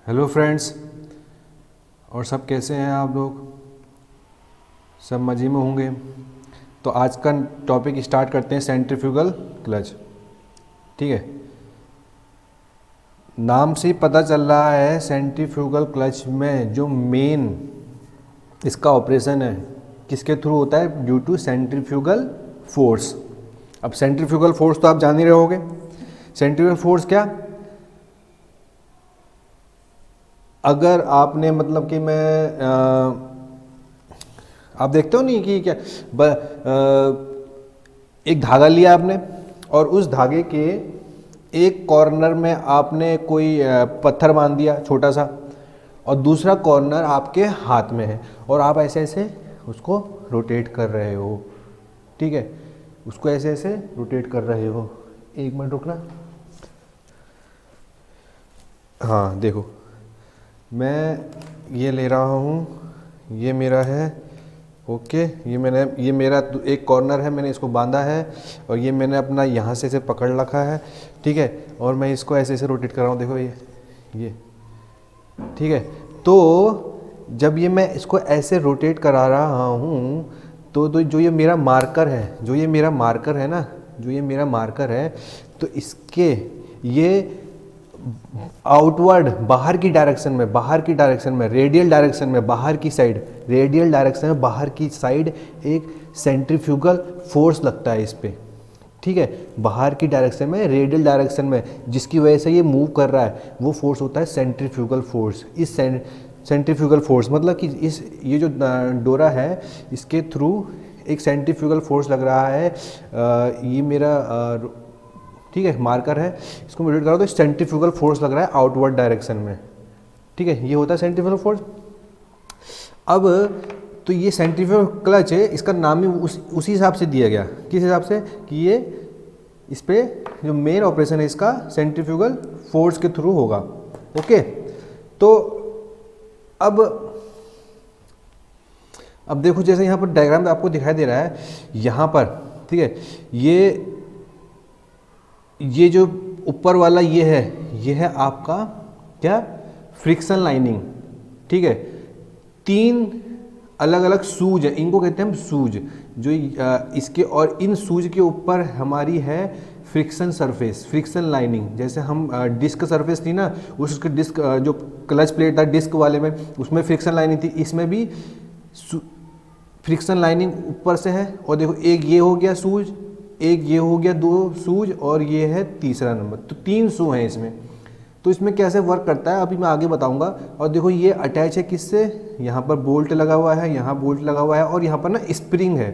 Hello friends. और सब कैसे हैं आप लोग? सब मज़े में होंगे। तो आज का टॉपिक स्टार्ट करते हैं, सेंट्रीफ्यूगल क्लच। ठीक है, नाम से ही पता चल रहा है सेंट्रीफ्यूगल क्लच में जो मेन इसका ऑपरेशन है किसके थ्रू होता है? Due to centrifugal force. अब सेंट्रीफ्यूगल फोर्स तो आप जान ही रहे होगे। सेंट्रीफ्यूगल फोर्स क्या, अगर आपने मतलब कि आप देखते हो नहीं कि क्या एक धागा लिया आपने और उस धागे के एक कॉर्नर में आपने कोई पत्थर बांध दिया छोटा सा, और दूसरा कॉर्नर आपके हाथ में है और आप ऐसे ऐसे उसको रोटेट कर रहे हो। ठीक है, उसको ऐसे ऐसे रोटेट कर रहे हो। एक मिनट रुकना। हाँ देखो, मैं ये ले रहा हूँ, ये मेरा है। ओके, ये मेरा एक कॉर्नर है, मैंने इसको बांधा है और ये मैंने अपना यहाँ से पकड़ रखा है। ठीक है, और मैं इसको ऐसे ऐसे रोटेट कर रहा हूँ। देखो ये ठीक है। तो जब ये मैं इसको ऐसे रोटेट करा रहा हूँ तो जो ये मेरा मार्कर है, जो ये मेरा मार्कर है ना, जो ये मेरा मार्कर है, तो इसके ये आउटवर्ड बाहर की डायरेक्शन में रेडियल डायरेक्शन में बाहर की साइड एक सेंट्रीफ्यूगल फोर्स लगता है इस पे। ठीक है, बाहर की डायरेक्शन में, रेडियल डायरेक्शन में, जिसकी वजह से ये मूव कर रहा है, वो फोर्स होता है सेंट्रीफ्यूगल फोर्स। इस सेंट्रीफ्यूगल फोर्स मतलब कि ये जो डोरा है इसके थ्रू एक सेंट्रीफ्यूगल फोर्स लग रहा है। ये मेरा ठीक है मार्कर है, इसको मैं रोटेट करा तो सेंट्रीफ्यूगल फोर्स लग रहा है आउटवर्ड डायरेक्शन में। ठीक है, ये होता है सेंट्रीफ्यूगल फोर्स। अब तो ये सेंट्रीफ्यूगल क्लच है, इसका नाम ही उसी हिसाब से दिया गया। किस हिसाब से? कि ये इस पे जो मेन ऑपरेशन है इसका सेंट्रीफ्यूगल फोर्स के थ्रू होगा। ओके, तो अब देखो, जैसे यहाँ पर डायग्राम आपको दिखाई दे रहा है यहाँ पर। ठीक है, ये जो ऊपर वाला ये है आपका क्या? Friction lining. ठीक है, 3 अलग अलग सूज है, इनको कहते हैं हम सूज। जो इसके और इन सूज के ऊपर हमारी है फ्रिक्शन सरफेस, फ्रिक्शन लाइनिंग। जैसे हम डिस्क सरफेस थी ना, उसके डिस्क जो क्लच प्लेट था डिस्क वाले में, उसमें फ्रिक्शन लाइनिंग थी, इसमें भी फ्रिक्शन लाइनिंग ऊपर से है। और देखो, एक ये हो गया सूज, एक ये हो गया 2 सूज, और ये है तीसरा नंबर। तो 3 शू हैं इसमें। तो इसमें कैसे वर्क करता है अभी मैं आगे बताऊंगा। और देखो, ये अटैच है किससे? यहाँ पर बोल्ट लगा हुआ है, यहाँ बोल्ट लगा हुआ है, और यहाँ पर ना स्प्रिंग है,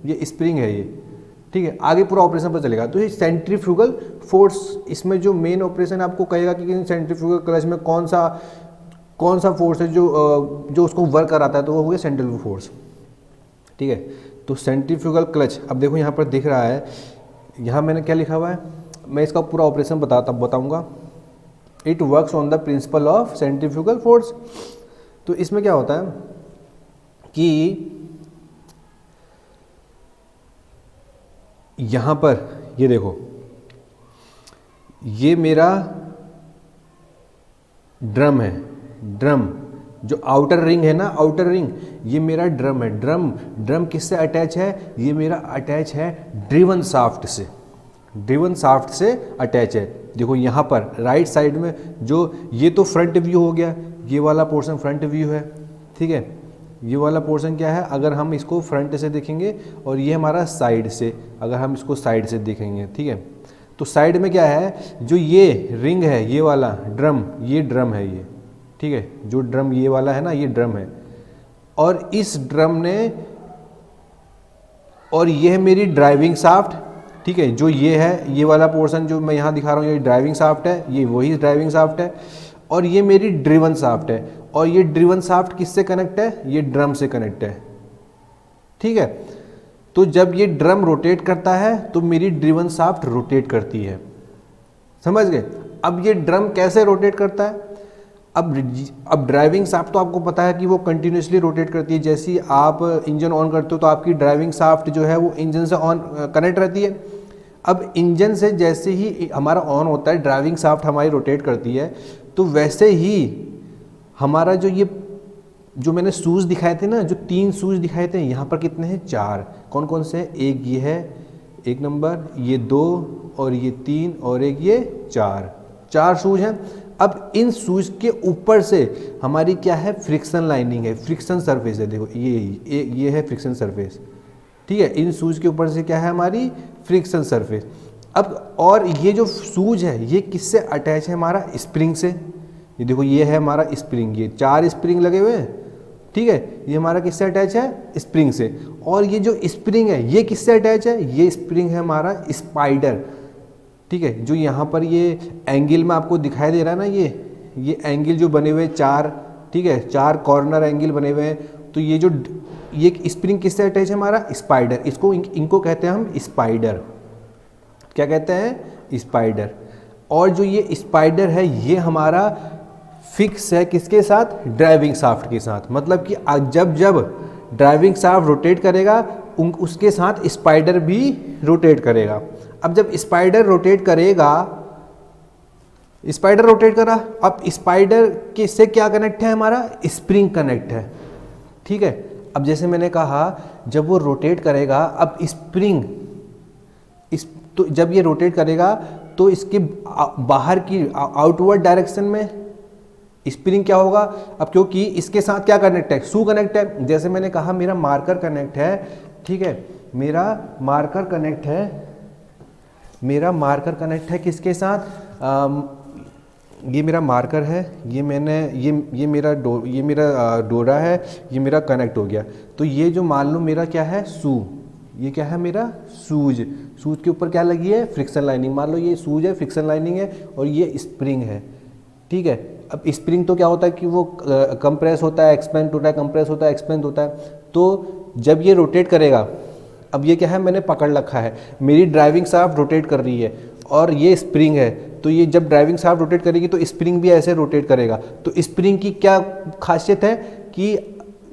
ये स्प्रिंग है ये। ठीक है, आगे पूरा ऑपरेशन पर चलेगा। तो ये सेंट्रीफ्यूगल फोर्स, इसमें जो मेन ऑपरेशन आपको कहेगा कि सेंट्रीफ्यूगल क्लच में कौन सा फोर्स है जो उसको वर्क कराता है, तो वो हो गया सेंट्रीफ्यूगल फोर्स। ठीक है, तो सेंट्रीफ्यूगल क्लच, अब देखो यहाँ पर दिख रहा है, यहाँ मैंने क्या लिखा हुआ है, मैं इसका पूरा ऑपरेशन बताऊंगा। It works on the principle of centrifugal force. तो इसमें क्या होता है कि यहाँ पर ये देखो, ये मेरा ड्रम है, ड्रम जो आउटर रिंग है ना, आउटर रिंग, ये मेरा ड्रम है। ड्रम किससे अटैच है? ये मेरा अटैच है ड्रिवन शाफ्ट से, ड्रिवन शाफ्ट से अटैच है। देखो यहाँ पर राइट साइड में जो ये तो फ्रंट व्यू हो गया, ये वाला पोर्शन फ्रंट व्यू है। ठीक है, ये वाला पोर्शन क्या है? अगर हम इसको फ्रंट से देखेंगे, और ये हमारा साइड से, अगर हम इसको साइड से देखेंगे। ठीक है, तो साइड में क्या है? जो ये रिंग है, ये वाला ड्रम, ये ड्रम है ये। ठीक है, जो ड्रम ये वाला है ना, ये ड्रम है। और इस ड्रम ने, और ये है मेरी ड्राइविंग शाफ्ट। ठीक है, जो ये है, ये वाला पोर्शन जो मैं यहाँ दिखा रहा हूँ, ये ड्राइविंग शाफ्ट है, ये वही ड्राइविंग शाफ्ट है। और ये मेरी ड्रिवन शाफ्ट है, और ये ड्रिवन शाफ्ट किससे कनेक्ट है? ये ड्रम से कनेक्ट है। ठीक है, तो जब ये ड्रम रोटेट करता है तो मेरी ड्रिवन शाफ्ट रोटेट करती है। समझ गए? अब ये ड्रम कैसे रोटेट करता है? अब ड्राइविंग शाफ्ट तो आपको पता है कि वो कंटिन्यूसली रोटेट करती है। जैसे ही आप इंजन ऑन करते हो तो आपकी ड्राइविंग शाफ्ट जो है वो इंजन से ऑन कनेक्ट रहती है। अब इंजन से जैसे ही हमारा ऑन होता है, ड्राइविंग शाफ्ट हमारी रोटेट करती है, तो वैसे ही हमारा जो मैंने शूज़ दिखाए थे ना, जो 3 शूज़ दिखाए थे, यहाँ पर कितने हैं? 4। कौन कौन से हैं? एक ये है 1 नंबर, ये 2 और ये 3 और एक ये 4 शूज़ हैं। अब इन शूज़ के ऊपर से हमारी क्या है? फ्रिक्शन लाइनिंग है, फ्रिक्शन सरफेस है। देखो ये है फ्रिक्शन सरफेस, ठीक है। इन शूज़ के ऊपर से क्या है? हमारी फ्रिक्शन सरफेस। अब और ये जो शूज़ है ये किससे अटैच है? हमारा स्प्रिंग से। ये देखो ये है हमारा स्प्रिंग, ये 4 स्प्रिंग लगे हुए हैं, ठीक है। ये हमारा किससे अटैच है? स्प्रिंग से। और ये जो स्प्रिंग है ये किससे अटैच है? ये स्प्रिंग है हमारा स्पाइडर, ठीक है। जो यहाँ पर ये एंगल में आपको दिखाई दे रहा है ना, ये एंगल जो बने हुए 4, ठीक है, 4 कॉर्नर एंगल बने हुए हैं। तो ये स्प्रिंग किससे अटैच है? हमारा स्पाइडर। इनको कहते हैं हम स्पाइडर। क्या कहते हैं? स्पाइडर। और जो ये स्पाइडर है ये हमारा फिक्स है किसके साथ? ड्राइविंग शाफ्ट के साथ। मतलब कि जब ड्राइविंग शाफ्ट रोटेट करेगा उसके साथ स्पाइडर भी रोटेट करेगा। अब जब स्पाइडर रोटेट करेगा, स्पाइडर रोटेट करा, अब स्पाइडर के से क्या कनेक्ट है? हमारा स्प्रिंग कनेक्ट है, ठीक है। अब जैसे मैंने कहा जब वो रोटेट करेगा, अब स्प्रिंग तो जब ये रोटेट करेगा तो इसके बाहर की आउटवर्ड डायरेक्शन में स्प्रिंग क्या होगा? अब क्योंकि इसके साथ क्या कनेक्ट है? शू कनेक्ट है। जैसे मैंने कहा मेरा मार्कर कनेक्ट है, ठीक है, मेरा मार्कर कनेक्ट है किसके साथ? ये मेरा मार्कर है, ये मेरा डोरा है, ये मेरा कनेक्ट हो गया। तो ये जो मान लो मेरा क्या है? शू। ये क्या है? मेरा शूज के ऊपर क्या लगी है? Friction lining. मान लो ये शूज है, फ्रिक्शन लाइनिंग है, और ये स्प्रिंग है, ठीक है। अब स्प्रिंग तो क्या होता है कि वो कंप्रेस होता है, एक्सपेंड होता है, कंप्रेस होता है, एक्सपेंड होता है। तो जब ये रोटेट करेगा, अब ये क्या है? मैंने पकड़ रखा है, मेरी ड्राइविंग शाफ्ट रोटेट कर रही है और ये स्प्रिंग है। तो ये जब ड्राइविंग शाफ्ट रोटेट करेगी तो स्प्रिंग भी ऐसे रोटेट करेगा। तो स्प्रिंग की क्या खासियत है कि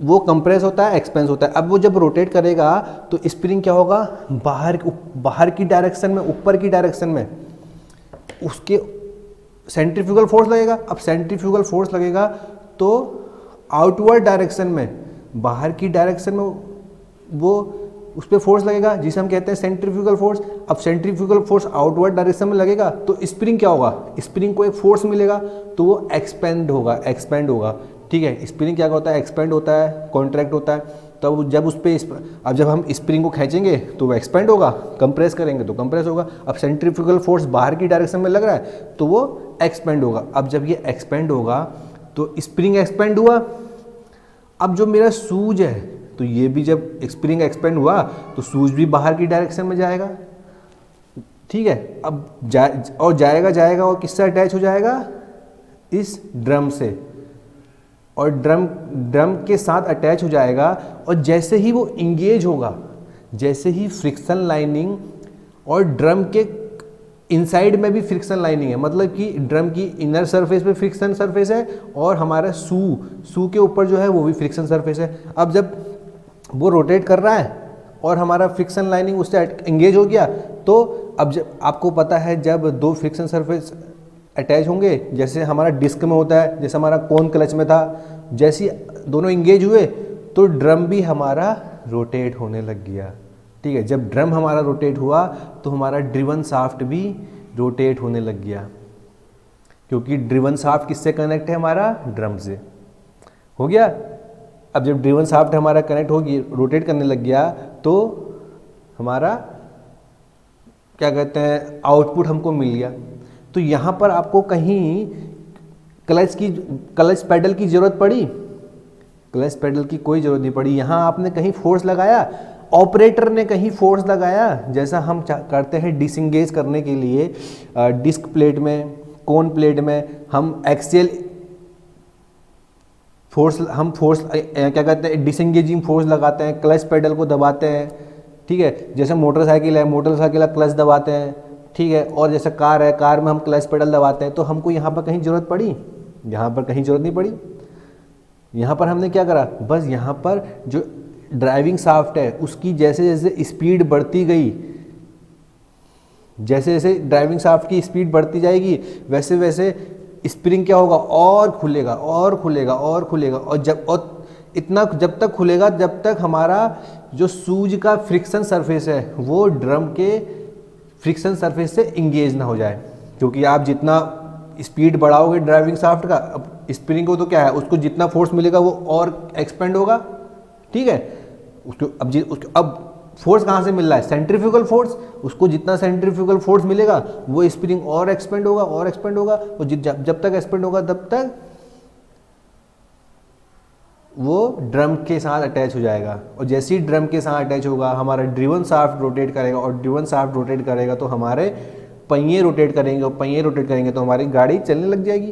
वो कंप्रेस होता है, एक्सपेंस होता है। अब वो जब रोटेट करेगा तो स्प्रिंग क्या होगा? बाहर की डायरेक्शन में, ऊपर की डायरेक्शन में उसके सेंट्रीफ्यूगल फोर्स लगेगा। अब सेंट्रीफ्यूगल फोर्स लगेगा तो आउटवर्ड डायरेक्शन में, बाहर की डायरेक्शन में वो उस पर फोर्स लगेगा जिसे हम कहते हैं सेंट्रीफ्यूगल फोर्स। अब सेंट्रीफ्यूगल फोर्स आउटवर्ड डायरेक्शन में लगेगा तो स्प्रिंग क्या होगा? स्प्रिंग को एक फोर्स मिलेगा तो वो एक्सपेंड होगा, ठीक है। स्प्रिंग क्या होता है? एक्सपेंड होता है, कॉन्ट्रैक्ट होता है। तब जब उस पर अब जब हम स्प्रिंग को खींचेंगे तो वो एक्सपेंड होगा, कंप्रेस करेंगे तो कंप्रेस होगा। अब सेंट्रीफ्यूगल फोर्स बाहर की डायरेक्शन में लग रहा है तो वो एक्सपेंड होगा। अब जब ये एक्सपेंड होगा तो स्प्रिंग एक्सपेंड हुआ। अब जो मेरा शूज है तो ये भी जब स्प्रिंग एक्सपेंड हुआ तो शूज भी बाहर की डायरेक्शन में जाएगा, ठीक है। अब जाएगा और किससे अटैच हो जाएगा? इस ड्रम से, और ड्रम के साथ अटैच हो जाएगा। और जैसे ही वो इंगेज होगा, जैसे ही फ्रिक्शन लाइनिंग, और ड्रम के इनसाइड में भी फ्रिक्शन लाइनिंग है, मतलब कि ड्रम की इनर सरफेस पे फ्रिक्शन सरफेस है और हमारा शू के ऊपर जो है वो भी फ्रिक्शन सरफेस है। अब जब वो रोटेट कर रहा है और हमारा फ्रिक्शन लाइनिंग उससे एंगेज हो गया, तो अब जब आपको पता है जब 2 फ्रिक्शन सरफेस अटैच होंगे, जैसे हमारा डिस्क में होता है, जैसे हमारा कोन क्लच में था, जैसे दोनों इंगेज हुए तो ड्रम भी हमारा रोटेट होने लग गया, ठीक है। जब ड्रम हमारा रोटेट हुआ तो हमारा ड्रिवन शाफ्ट भी रोटेट होने लग गया, क्योंकि ड्रिवन शाफ्ट किससे कनेक्ट है? हमारा ड्रम से। हो गया। अब जब ड्रिवन शाफ्ट हमारा कनेक्ट होगी, रोटेट करने लग गया, तो हमारा क्या कहते हैं? आउटपुट हमको मिल गया। तो यहाँ पर आपको कहीं क्लच पेडल की ज़रूरत पड़ी? क्लच पेडल की कोई ज़रूरत नहीं पड़ी। यहाँ आपने कहीं फोर्स लगाया, ऑपरेटर ने कहीं फोर्स लगाया, जैसा हम करते हैं डिसंगेज करने के लिए डिस्क प्लेट में, कोन प्लेट में हम एक्सियल फोर्स क्या कहते हैं? डिसंगेजिंग फोर्स लगाते हैं, क्लच पेडल को दबाते हैं, ठीक है। जैसे मोटरसाइकिल का क्लच दबाते हैं, ठीक है। और जैसे कार है, कार में हम क्लच पेडल दबाते हैं। तो हमको यहाँ पर कहीं ज़रूरत पड़ी? यहाँ पर कहीं ज़रूरत नहीं पड़ी। यहाँ पर हमने क्या करा? बस यहाँ पर जो ड्राइविंग शाफ्ट है उसकी जैसे जैसे स्पीड बढ़ती गई, जैसे जैसे ड्राइविंग शाफ्ट की स्पीड बढ़ती जाएगी, वैसे वैसे स्प्रिंग क्या होगा, और खुलेगा और खुलेगा और खुलेगा, और इतना जब तक खुलेगा जब तक हमारा जो शूज का फ्रिक्शन सरफेस है वो ड्रम के फ्रिक्शन सरफेस से इंगेज ना हो जाए। क्योंकि आप जितना स्पीड बढ़ाओगे ड्राइविंग शाफ्ट का, अब स्प्रिंग को तो क्या है, उसको जितना फोर्स मिलेगा वो और एक्सपेंड होगा, ठीक है। उसको अब फोर्स कहाँ से मिल रहा है, सेंट्रीफ्यूगल फोर्स, उसको जितना सेंट्रीफ्यूगल फोर्स मिलेगा वो स्प्रिंग और एक्सपेंड होगा और एक्सपेंड होगा, और जब तक एक्सपेंड होगा तब तक वो ड्रम के साथ अटैच हो जाएगा। और जैसे ही ड्रम के साथ अटैच होगा हमारा ड्रिवन शाफ्ट रोटेट करेगा, और ड्रिवन शाफ्ट रोटेट करेगा तो हमारे पहिए रोटेट करेंगे, और पहिए रोटेट करेंगे तो हमारी गाड़ी चलने लग जाएगी।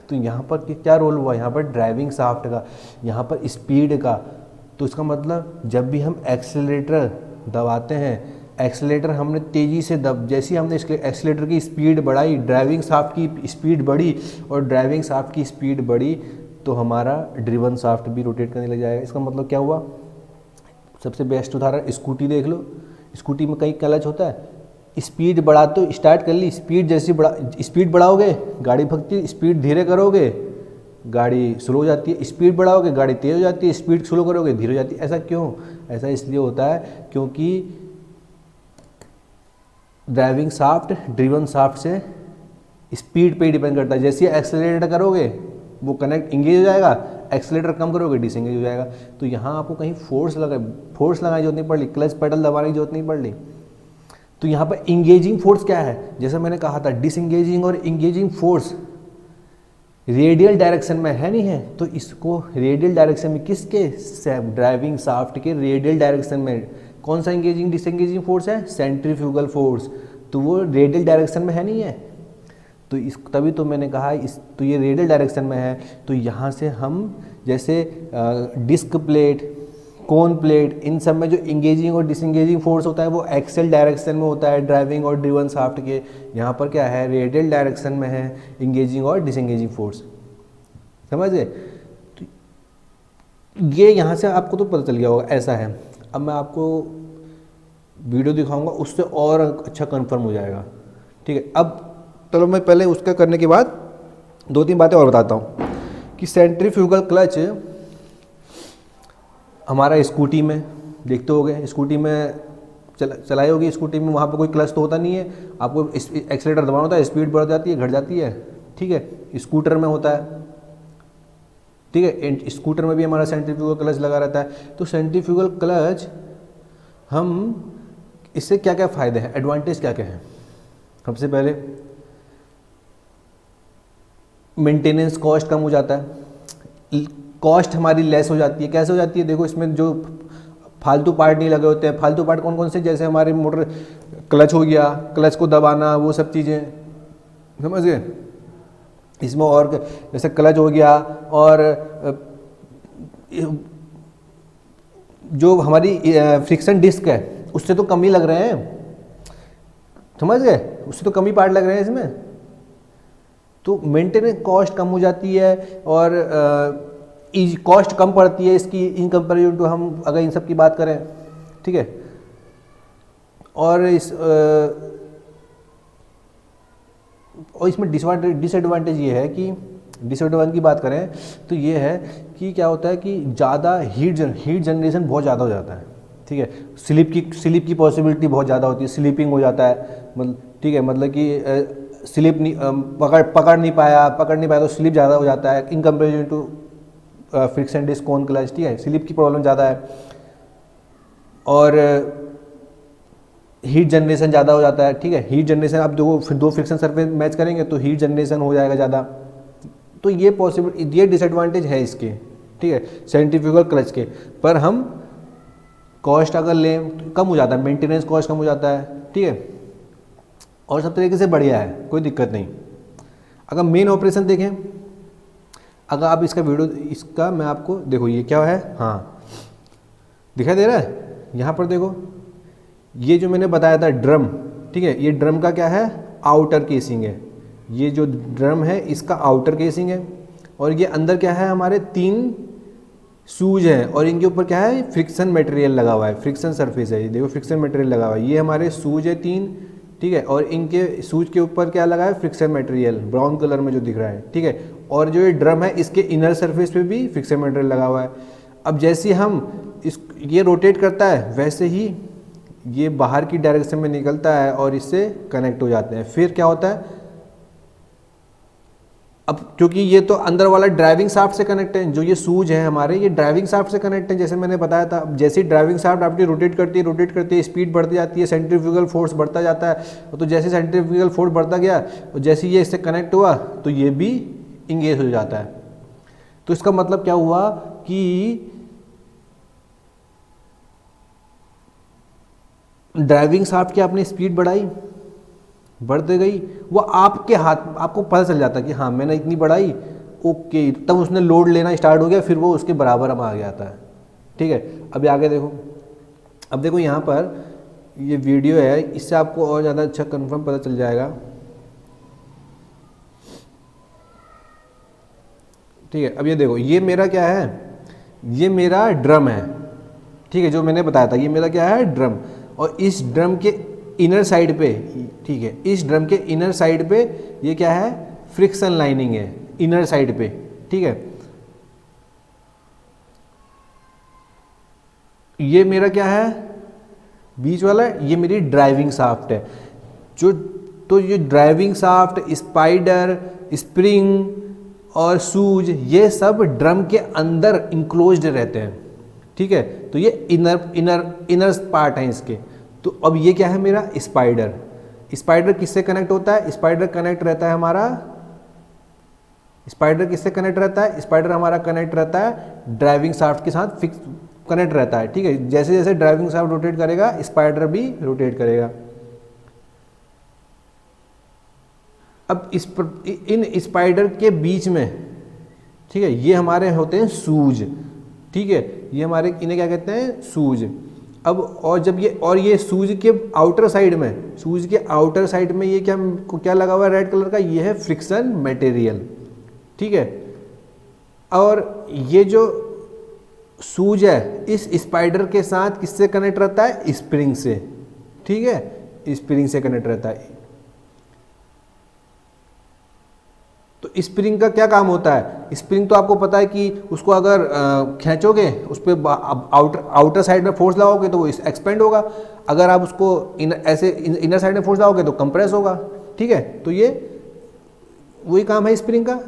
तो यहाँ पर क्या रोल हुआ, यहाँ पर ड्राइविंग शाफ्ट का, यहाँ पर स्पीड का। तो इसका मतलब जब भी हम एक्सेलरेटर दबाते हैं, एक्सेलरेटर हमने तेज़ी से जैसे हमने एक्सेलरेटर की स्पीड बढ़ाई, ड्राइविंग शाफ्ट की स्पीड बढ़ी, और ड्राइविंग शाफ्ट की स्पीड बढ़ी तो हमारा ड्रिवन शाफ्ट भी रोटेट करने लग जाएगा। इसका मतलब क्या हुआ, सबसे बेस्ट उदाहरण स्कूटी देख लो। स्कूटी में कई क्लच होता है, स्पीड बढ़ा तो स्टार्ट कर ली, स्पीड बढ़ाओगे गाड़ी भगती, स्पीड धीरे करोगे गाड़ी स्लो हो जाती है, स्पीड बढ़ाओगे गाड़ी तेज़ हो जाती है, स्पीड स्लो करोगे धीरे हो जाती है। ऐसा क्यों, ऐसा इसलिए होता है क्योंकि ड्राइविंग शाफ्ट ड्रिवन शाफ्ट से स्पीड पे डिपेंड करता है। जैसे एक्सेलरेटर करोगे वो कनेक्ट इंगेज हो जाएगा, एक्सेलरेटर कम करोगे डिसएंगेज हो जाएगा। तो यहाँ आपको कहीं फोर्स लगाने की जरूरत नहीं पड़ रही, क्लच पेडल दबाने की जरूरत नहीं पड़ रही। तो यहाँ पर इंगेजिंग फोर्स क्या है, जैसे मैंने कहा था डिसएंगेजिंग और इंगेजिंग फोर्स रेडियल डायरेक्शन में है नहीं है, तो इसको रेडियल डायरेक्शन में किसके, ड्राइविंग शाफ्ट के रेडियल डायरेक्शन में कौन सा इंगेजिंग डिसएंगेजिंग फोर्स है, सेंट्रीफ्यूगल फोर्स। तो वो रेडियल डायरेक्शन में है नहीं है, तो तभी तो मैंने कहा तो ये रेडियल डायरेक्शन में है। तो यहाँ से हम जैसे डिस्क प्लेट, कोन प्लेट, इन सब में जो इंगेजिंग और डिसएंगेजिंग फोर्स होता है वो एक्सेल डायरेक्शन में होता है ड्राइविंग और ड्रिवन शाफ्ट के। यहाँ पर क्या है, रेडियल डायरेक्शन में है इंगेजिंग और डिसएंगेजिंग फोर्स, समझ गए। तो ये यहाँ से आपको तो पता चल गया होगा ऐसा है। अब मैं आपको वीडियो दिखाऊंगा, उससे और अच्छा कंफर्म हो जाएगा, ठीक है। अब चलो मैं पहले उसका करने के बाद 2-3 बातें और बताता हूँ कि सेंट्रीफ्यूगल क्लच हमारा स्कूटी में देखते होगे, स्कूटी में चलाई होगी, स्कूटी में वहाँ पे कोई क्लच तो होता नहीं है, आपको एक्सेलेरेटर दबाना होता है, स्पीड बढ़ जाती है घट जाती है, ठीक है। स्कूटर में होता है, ठीक है, स्कूटर में भी हमारा सेंट्रीफ्यूगल क्लच लगा रहता है। तो सेंट्रीफ्यूगल क्लच हम इससे क्या क्या फ़ायदे हैं, एडवांटेज क्या क्या हैं। सबसे पहले मेंटेनेंस कॉस्ट कम हो जाता है, कॉस्ट हमारी लेस हो जाती है। कैसे हो जाती है, देखो इसमें जो फालतू पार्ट नहीं लगे होते हैं। फालतू पार्ट कौन कौन से, जैसे हमारे मोटर क्लच हो गया, क्लच को दबाना, वो सब चीज़ें समझ गए। इसमें और जैसे क्लच हो गया, और जो हमारी फ्रिक्शन डिस्क है उससे तो कम ही लग रहे हैं, समझ गए, उससे तो कम ही पार्ट लग रहे हैं इसमें। तो मेंटेनेंस कॉस्ट कम हो जाती है, और कॉस्ट कम पड़ती है इसकी इन कंपेरिजन टू हम अगर इन सब की बात करें, ठीक है। और इसमें डिसएडवांटेज ये है कि डिसएडवांटेज की बात करें तो ये है कि क्या होता है कि ज़्यादा हीट जनरेशन बहुत ज़्यादा हो जाता है, ठीक है। स्लिप की पॉसिबिलिटी बहुत ज़्यादा होती है, स्लिपिंग हो जाता है, मतलब ठीक है, मतलब कि स्लिप नहीं पकड़ नहीं पाया तो स्लिप ज़्यादा हो जाता है in comparison to friction disc cone clutch, ठीक है। स्लिप की प्रॉब्लम ज़्यादा है, और हीट जनरेशन ज़्यादा हो जाता है, ठीक है। हीट जनरेशन आप दो फ्रिक्शन सरफेस मैच करेंगे तो हीट जनरेशन हो जाएगा ज़्यादा। तो ये डिसएडवांटेज है इसके, ठीक है, सेंट्रीफ्यूगल क्लच के। पर हम कॉस्ट अगर लें तो कम हो जाता है, मेंटेनेंस कॉस्ट कम हो जाता है, ठीक है, और सब तरीके से बढ़िया है, कोई दिक्कत नहीं। अगर मेन ऑपरेशन देखें, अगर आप इसका मैं आपको देखो ये क्या है, हाँ दिखाई दे रहा है, यहाँ पर देखो ये जो मैंने बताया था ड्रम, ठीक है, ये ड्रम का क्या है, आउटर केसिंग है। ये जो ड्रम है इसका आउटर केसिंग है, और ये अंदर क्या है, हमारे 3 शूज हैं, और इनके ऊपर क्या है, फ्रिक्शन मटेरियल लगा हुआ है, फ्रिक्शन सरफेस है, ये देखो फ्रिक्शन मटेरियल लगा हुआ है। ये हमारे शूज है 3, ठीक है, और इनके सूज के ऊपर क्या लगा है, फ्रिक्शन मटेरियल, ब्राउन कलर में जो दिख रहा है, ठीक है। और जो ये ड्रम है इसके इनर सरफेस पे भी फ्रिक्शन मटेरियल लगा हुआ है। अब जैसे ही हम ये रोटेट करता है वैसे ही ये बाहर की डायरेक्शन में निकलता है और इससे कनेक्ट हो जाते हैं। फिर क्या होता है, अब क्योंकि ये तो अंदर वाला ड्राइविंग शाफ्ट से कनेक्ट है, जो ये सूज है हमारे ये ड्राइविंग शाफ्ट से कनेक्ट है, जैसे मैंने बताया था। जैसे ही ड्राइविंग शाफ्ट आपकी रोटेट करती है स्पीड बढ़ती जाती है, सेंट्रीफ्यूगल फोर्स बढ़ता जाता है। तो जैसे सेंट्रीफ्यूगल फोर्स बढ़ता गया और जैसे ये इससे कनेक्ट हुआ तो ये भी इंगेज हो जाता है। तो इसका मतलब क्या हुआ कि ड्राइविंग शाफ्ट की आपने स्पीड बढ़ाई, बढ़ते गई, वो आपके हाथ, आपको पता चल जाता कि हाँ मैंने इतनी बढ़ाई, ओके, तब उसने लोड लेना स्टार्ट हो गया, फिर वो उसके बराबर अब आ जाता है। ठीक है, अभी आगे देखो। अब देखो यहाँ पर ये वीडियो है, इससे आपको और ज़्यादा अच्छा कंफर्म पता चल जाएगा। ठीक है, अब ये देखो, ये मेरा क्या है, ये मेरा ड्रम है। ठीक है, जो मैंने बताया था ये मेरा क्या है, ड्रम। और इस ड्रम के इनर साइड पे, ठीक है, इस ड्रम के इनर साइड पे ये क्या है, फ्रिक्शन लाइनिंग है इनर साइड पे। ठीक है, ये मेरा क्या है, बीच वाला, ये मेरी ड्राइविंग शाफ्ट है। जो तो ये ड्राइविंग शाफ्ट, स्पाइडर, स्प्रिंग और सूज, ये सब ड्रम के अंदर इंक्लोज्ड रहते हैं। ठीक है, तो ये इनर पार्ट है इसके। तो अब ये क्या है मेरा स्पाइडर। स्पाइडर किससे कनेक्ट होता है, स्पाइडर कनेक्ट रहता है हमारा, स्पाइडर किससे कनेक्ट रहता है, स्पाइडर हमारा कनेक्ट रहता है ड्राइविंग शाफ्ट के साथ, फिक्स कनेक्ट रहता है। ठीक है, जैसे जैसे ड्राइविंग शाफ्ट रोटेट करेगा स्पाइडर भी रोटेट करेगा। अब इन स्पाइडर के बीच में, ठीक है, ये हमारे होते हैं सूज। ठीक है, ये हमारे, इन्हें क्या कहते हैं, सूज। अब और जब ये सूज के आउटर साइड में, सूज के आउटर साइड में ये क्या लगा हुआ है रेड कलर का, ये है फ्रिक्शन मटेरियल। ठीक है, और ये जो सूज है इस स्पाइडर के साथ किससे कनेक्ट रहता है, स्प्रिंग से। ठीक है, स्प्रिंग से कनेक्ट रहता है। तो स्प्रिंग का क्या काम होता है, स्प्रिंग तो आपको पता है कि उसको अगर खींचोगे, उस पर आउटर साइड में फोर्स लगाओगे तो वो एक्सपेंड होगा, अगर आप उसको इनर साइड में फोर्स लगाओगे तो कंप्रेस होगा। ठीक है, तो ये वही काम है स्प्रिंग का।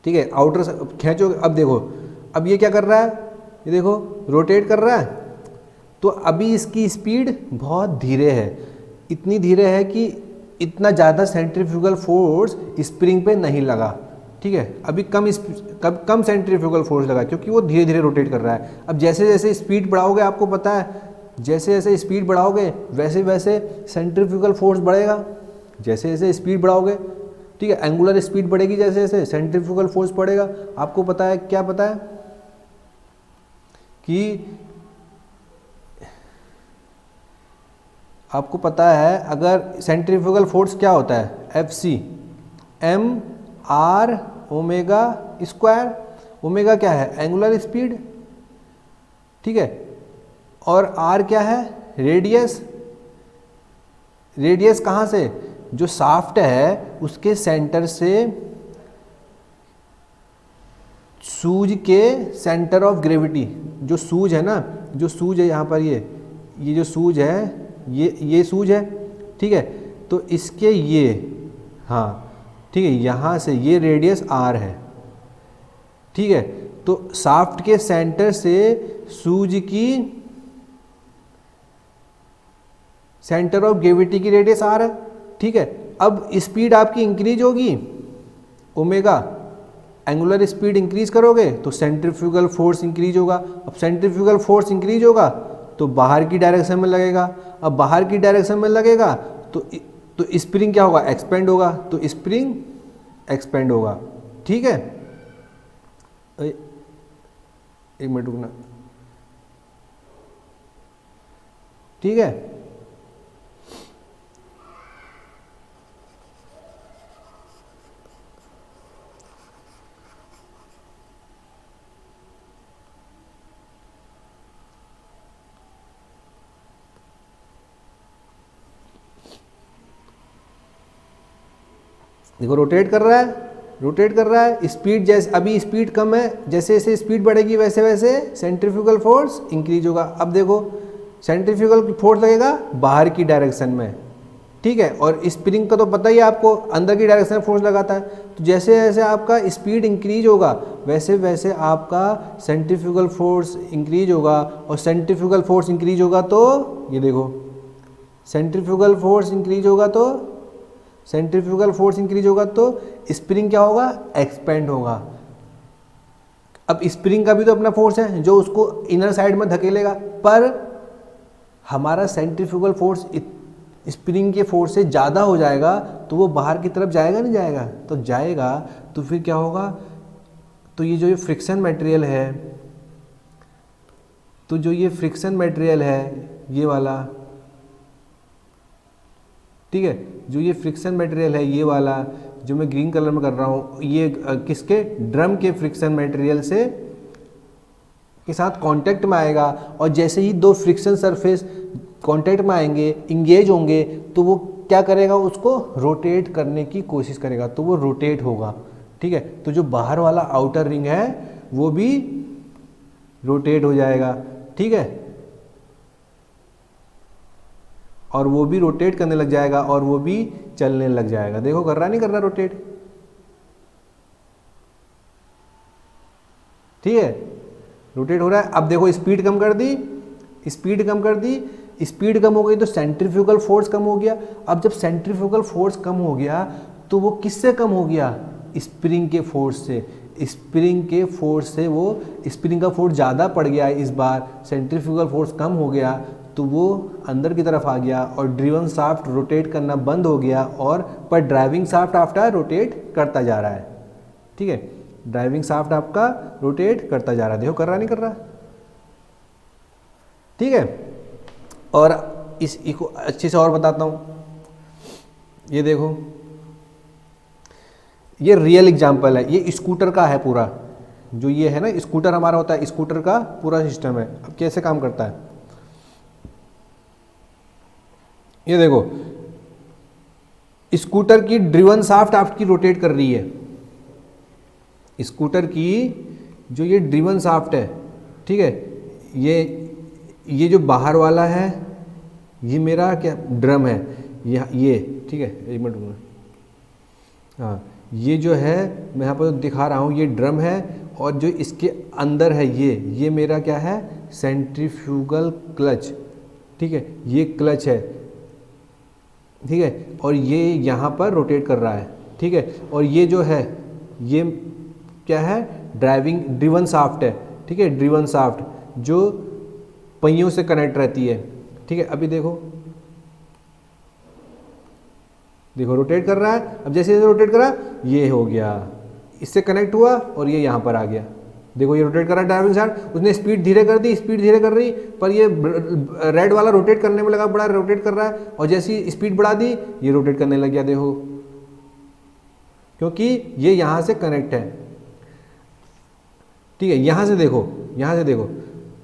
ठीक है, आउटर खींचोगे, अब देखो, अब ये क्या कर रहा है, ये देखो रोटेट कर रहा है। तो अभी इसकी स्पीड बहुत धीरे है, इतनी धीरे है कि इतना ज़्यादा सेंट्रीफ्यूगल फोर्स स्प्रिंग पे नहीं लगा। ठीक है, अभी कम सेंट्रीफ्यूगल फोर्स लगा क्योंकि वो धीरे धीरे रोटेट कर रहा है। अब जैसे जैसे स्पीड बढ़ाओगे, आपको पता है जैसे जैसे स्पीड बढ़ाओगे वैसे वैसे सेंट्रीफ्यूगल फोर्स बढ़ेगा, जैसे जैसे स्पीड बढ़ाओगे। ठीक है, एंगुलर स्पीड बढ़ेगी जैसे जैसे सेंट्रीफ्यूगल फोर्स बढ़ेगा। आपको पता है, क्या पता है कि आपको पता है अगर सेंट्रीफ्यूगल फोर्स क्या होता है, Fc, mr omega square. Omega क्या है, एंगुलर स्पीड। ठीक है, और r क्या है, रेडियस। रेडियस कहाँ से, जो शाफ्ट है उसके सेंटर से सूज के सेंटर ऑफ ग्रेविटी, जो सूज है ना, जो सूज है यहाँ पर, ये जो सूज है, ये सूज है। ठीक है, तो इसके ये, हाँ ठीक है, यहाँ से ये रेडियस r है। ठीक है, तो शाफ्ट के सेंटर से सूज की सेंटर ऑफ ग्रेविटी की रेडियस r है। ठीक है, अब स्पीड आपकी इंक्रीज होगी, ओमेगा, एंगुलर स्पीड इंक्रीज करोगे तो सेंट्रीफ्यूगल फोर्स इंक्रीज होगा। अब सेंट्रीफ्यूगल फोर्स इंक्रीज होगा तो बाहर की डायरेक्शन में लगेगा। अब बाहर की डायरेक्शन में लगेगा तो स्प्रिंग क्या होगा, एक्सपेंड होगा। तो स्प्रिंग एक्सपेंड होगा। ठीक है, एक मिनट रुकना। ठीक है, देखो रोटेट कर रहा है, रोटेट कर रहा है, स्पीड जैसे अभी स्पीड कम है, जैसे जैसे स्पीड बढ़ेगी वैसे वैसे सेंट्रीफ्यूगल फोर्स इंक्रीज होगा। अब देखो सेंट्रीफ्यूगल फोर्स लगेगा बाहर की डायरेक्शन में, ठीक है, और स्प्रिंग का तो पता ही है आपको, अंदर की डायरेक्शन में फोर्स लगाता है। तो जैसे जैसे आपका स्पीड इंक्रीज होगा वैसे वैसे आपका सेंट्रीफ्यूगल फोर्स इंक्रीज होगा, और सेंट्रीफ्यूगल फोर्स इंक्रीज होगा तो ये देखो सेंट्रीफ्यूगल फोर्स इंक्रीज होगा तो सेंट्रीफ्यूगल फोर्स इंक्रीज होगा तो स्प्रिंग क्या होगा, एक्सपेंड होगा। अब स्प्रिंग का भी तो अपना फोर्स है जो उसको इनर साइड में धकेलेगा, पर हमारा सेंट्रीफ्यूगल फोर्स स्प्रिंग के फोर्स से ज़्यादा हो जाएगा तो वो बाहर की तरफ जाएगा नहीं जाएगा, तो जाएगा। तो फिर क्या होगा, तो ये जो ये फ्रिक्शन मटेरियल है, तो जो ये फ्रिक्शन मटेरियल है ये वाला, ठीक है, जो ये फ्रिक्शन मटेरियल है ये वाला जो मैं ग्रीन कलर में कर रहा हूँ, ये किसके, ड्रम के फ्रिक्शन मटेरियल से के साथ कांटेक्ट में आएगा। और जैसे ही दो फ्रिक्शन सरफेस कांटेक्ट में आएंगे, इंगेज होंगे, तो वो क्या करेगा, उसको रोटेट करने की कोशिश करेगा, तो वो रोटेट होगा, ठीक है। तो जो बाहर वाला आउटर रिंग है वो भी रोटेट हो जाएगा, ठीक है, और वो भी रोटेट करने लग जाएगा और वो भी चलने लग जाएगा। देखो कर रहा नहीं कर रहा रोटेट, ठीक है, रोटेट हो रहा है। अब देखो स्पीड कम कर दी, स्पीड कम कर दी, स्पीड कम हो गई तो सेंट्रीफ्यूगल फोर्स कम हो गया। अब जब सेंट्रीफ्यूगल फोर्स कम हो गया तो वो किससे कम हो गया, स्प्रिंग के फोर्स से। स्प्रिंग के फोर्स से वो स्प्रिंग का फोर्स ज़्यादा पड़ गया इस बार, सेंट्रीफ्यूगल फोर्स कम हो गया तो वो अंदर की तरफ आ गया और ड्रिवन शाफ्ट रोटेट करना बंद हो गया, और पर ड्राइविंग शाफ्ट आपका रोटेट करता जा रहा है, ठीक है, ड्राइविंग शाफ्ट आपका रोटेट करता जा रहा है। देखो कर रहा नहीं कर रहा, ठीक है। और इसको अच्छे से और बताता हूँ, ये देखो ये रियल एग्जांपल है, ये स्कूटर का है पूरा, जो ये है ना स्कूटर हमारा होता है, स्कूटर का पूरा सिस्टम है। अब कैसे काम करता है, ये देखो स्कूटर की ड्रिवन शाफ्ट आपकी रोटेट कर रही है, स्कूटर की जो ये ड्रिवन शाफ्ट है, ठीक है, ये जो बाहर वाला है ये मेरा क्या ड्रम है, ये ठीक है, एक मिनट, हाँ ये जो है मैं यहाँ पर दिखा रहा हूँ ये ड्रम है, और जो इसके अंदर है ये मेरा क्या है, सेंट्रीफ्यूगल क्लच, ठीक है, ये क्लच है, ठीक है, और ये यहाँ पर रोटेट कर रहा है, ठीक है, और ये जो है ये क्या है, ड्रिवन शाफ्ट है, ठीक है, ड्रिवन शाफ्ट जो पहियों से कनेक्ट रहती है, ठीक है। अभी देखो रोटेट कर रहा है, अब जैसे जैसे रोटेट करा ये हो गया, इससे कनेक्ट हुआ और ये यहाँ पर आ गया। देखो ये रोटेट कर रहा है ड्राइविंग शाफ्ट, उसने स्पीड धीरे कर दी, स्पीड धीरे कर रही, पर ये रेड वाला रोटेट करने में लगा, बड़ा रोटेट कर रहा है, और जैसी स्पीड बढ़ा दी ये रोटेट करने लग गया। देखो क्योंकि ये यहाँ से कनेक्ट है, ठीक है, यहाँ से देखो, यहाँ से देखो,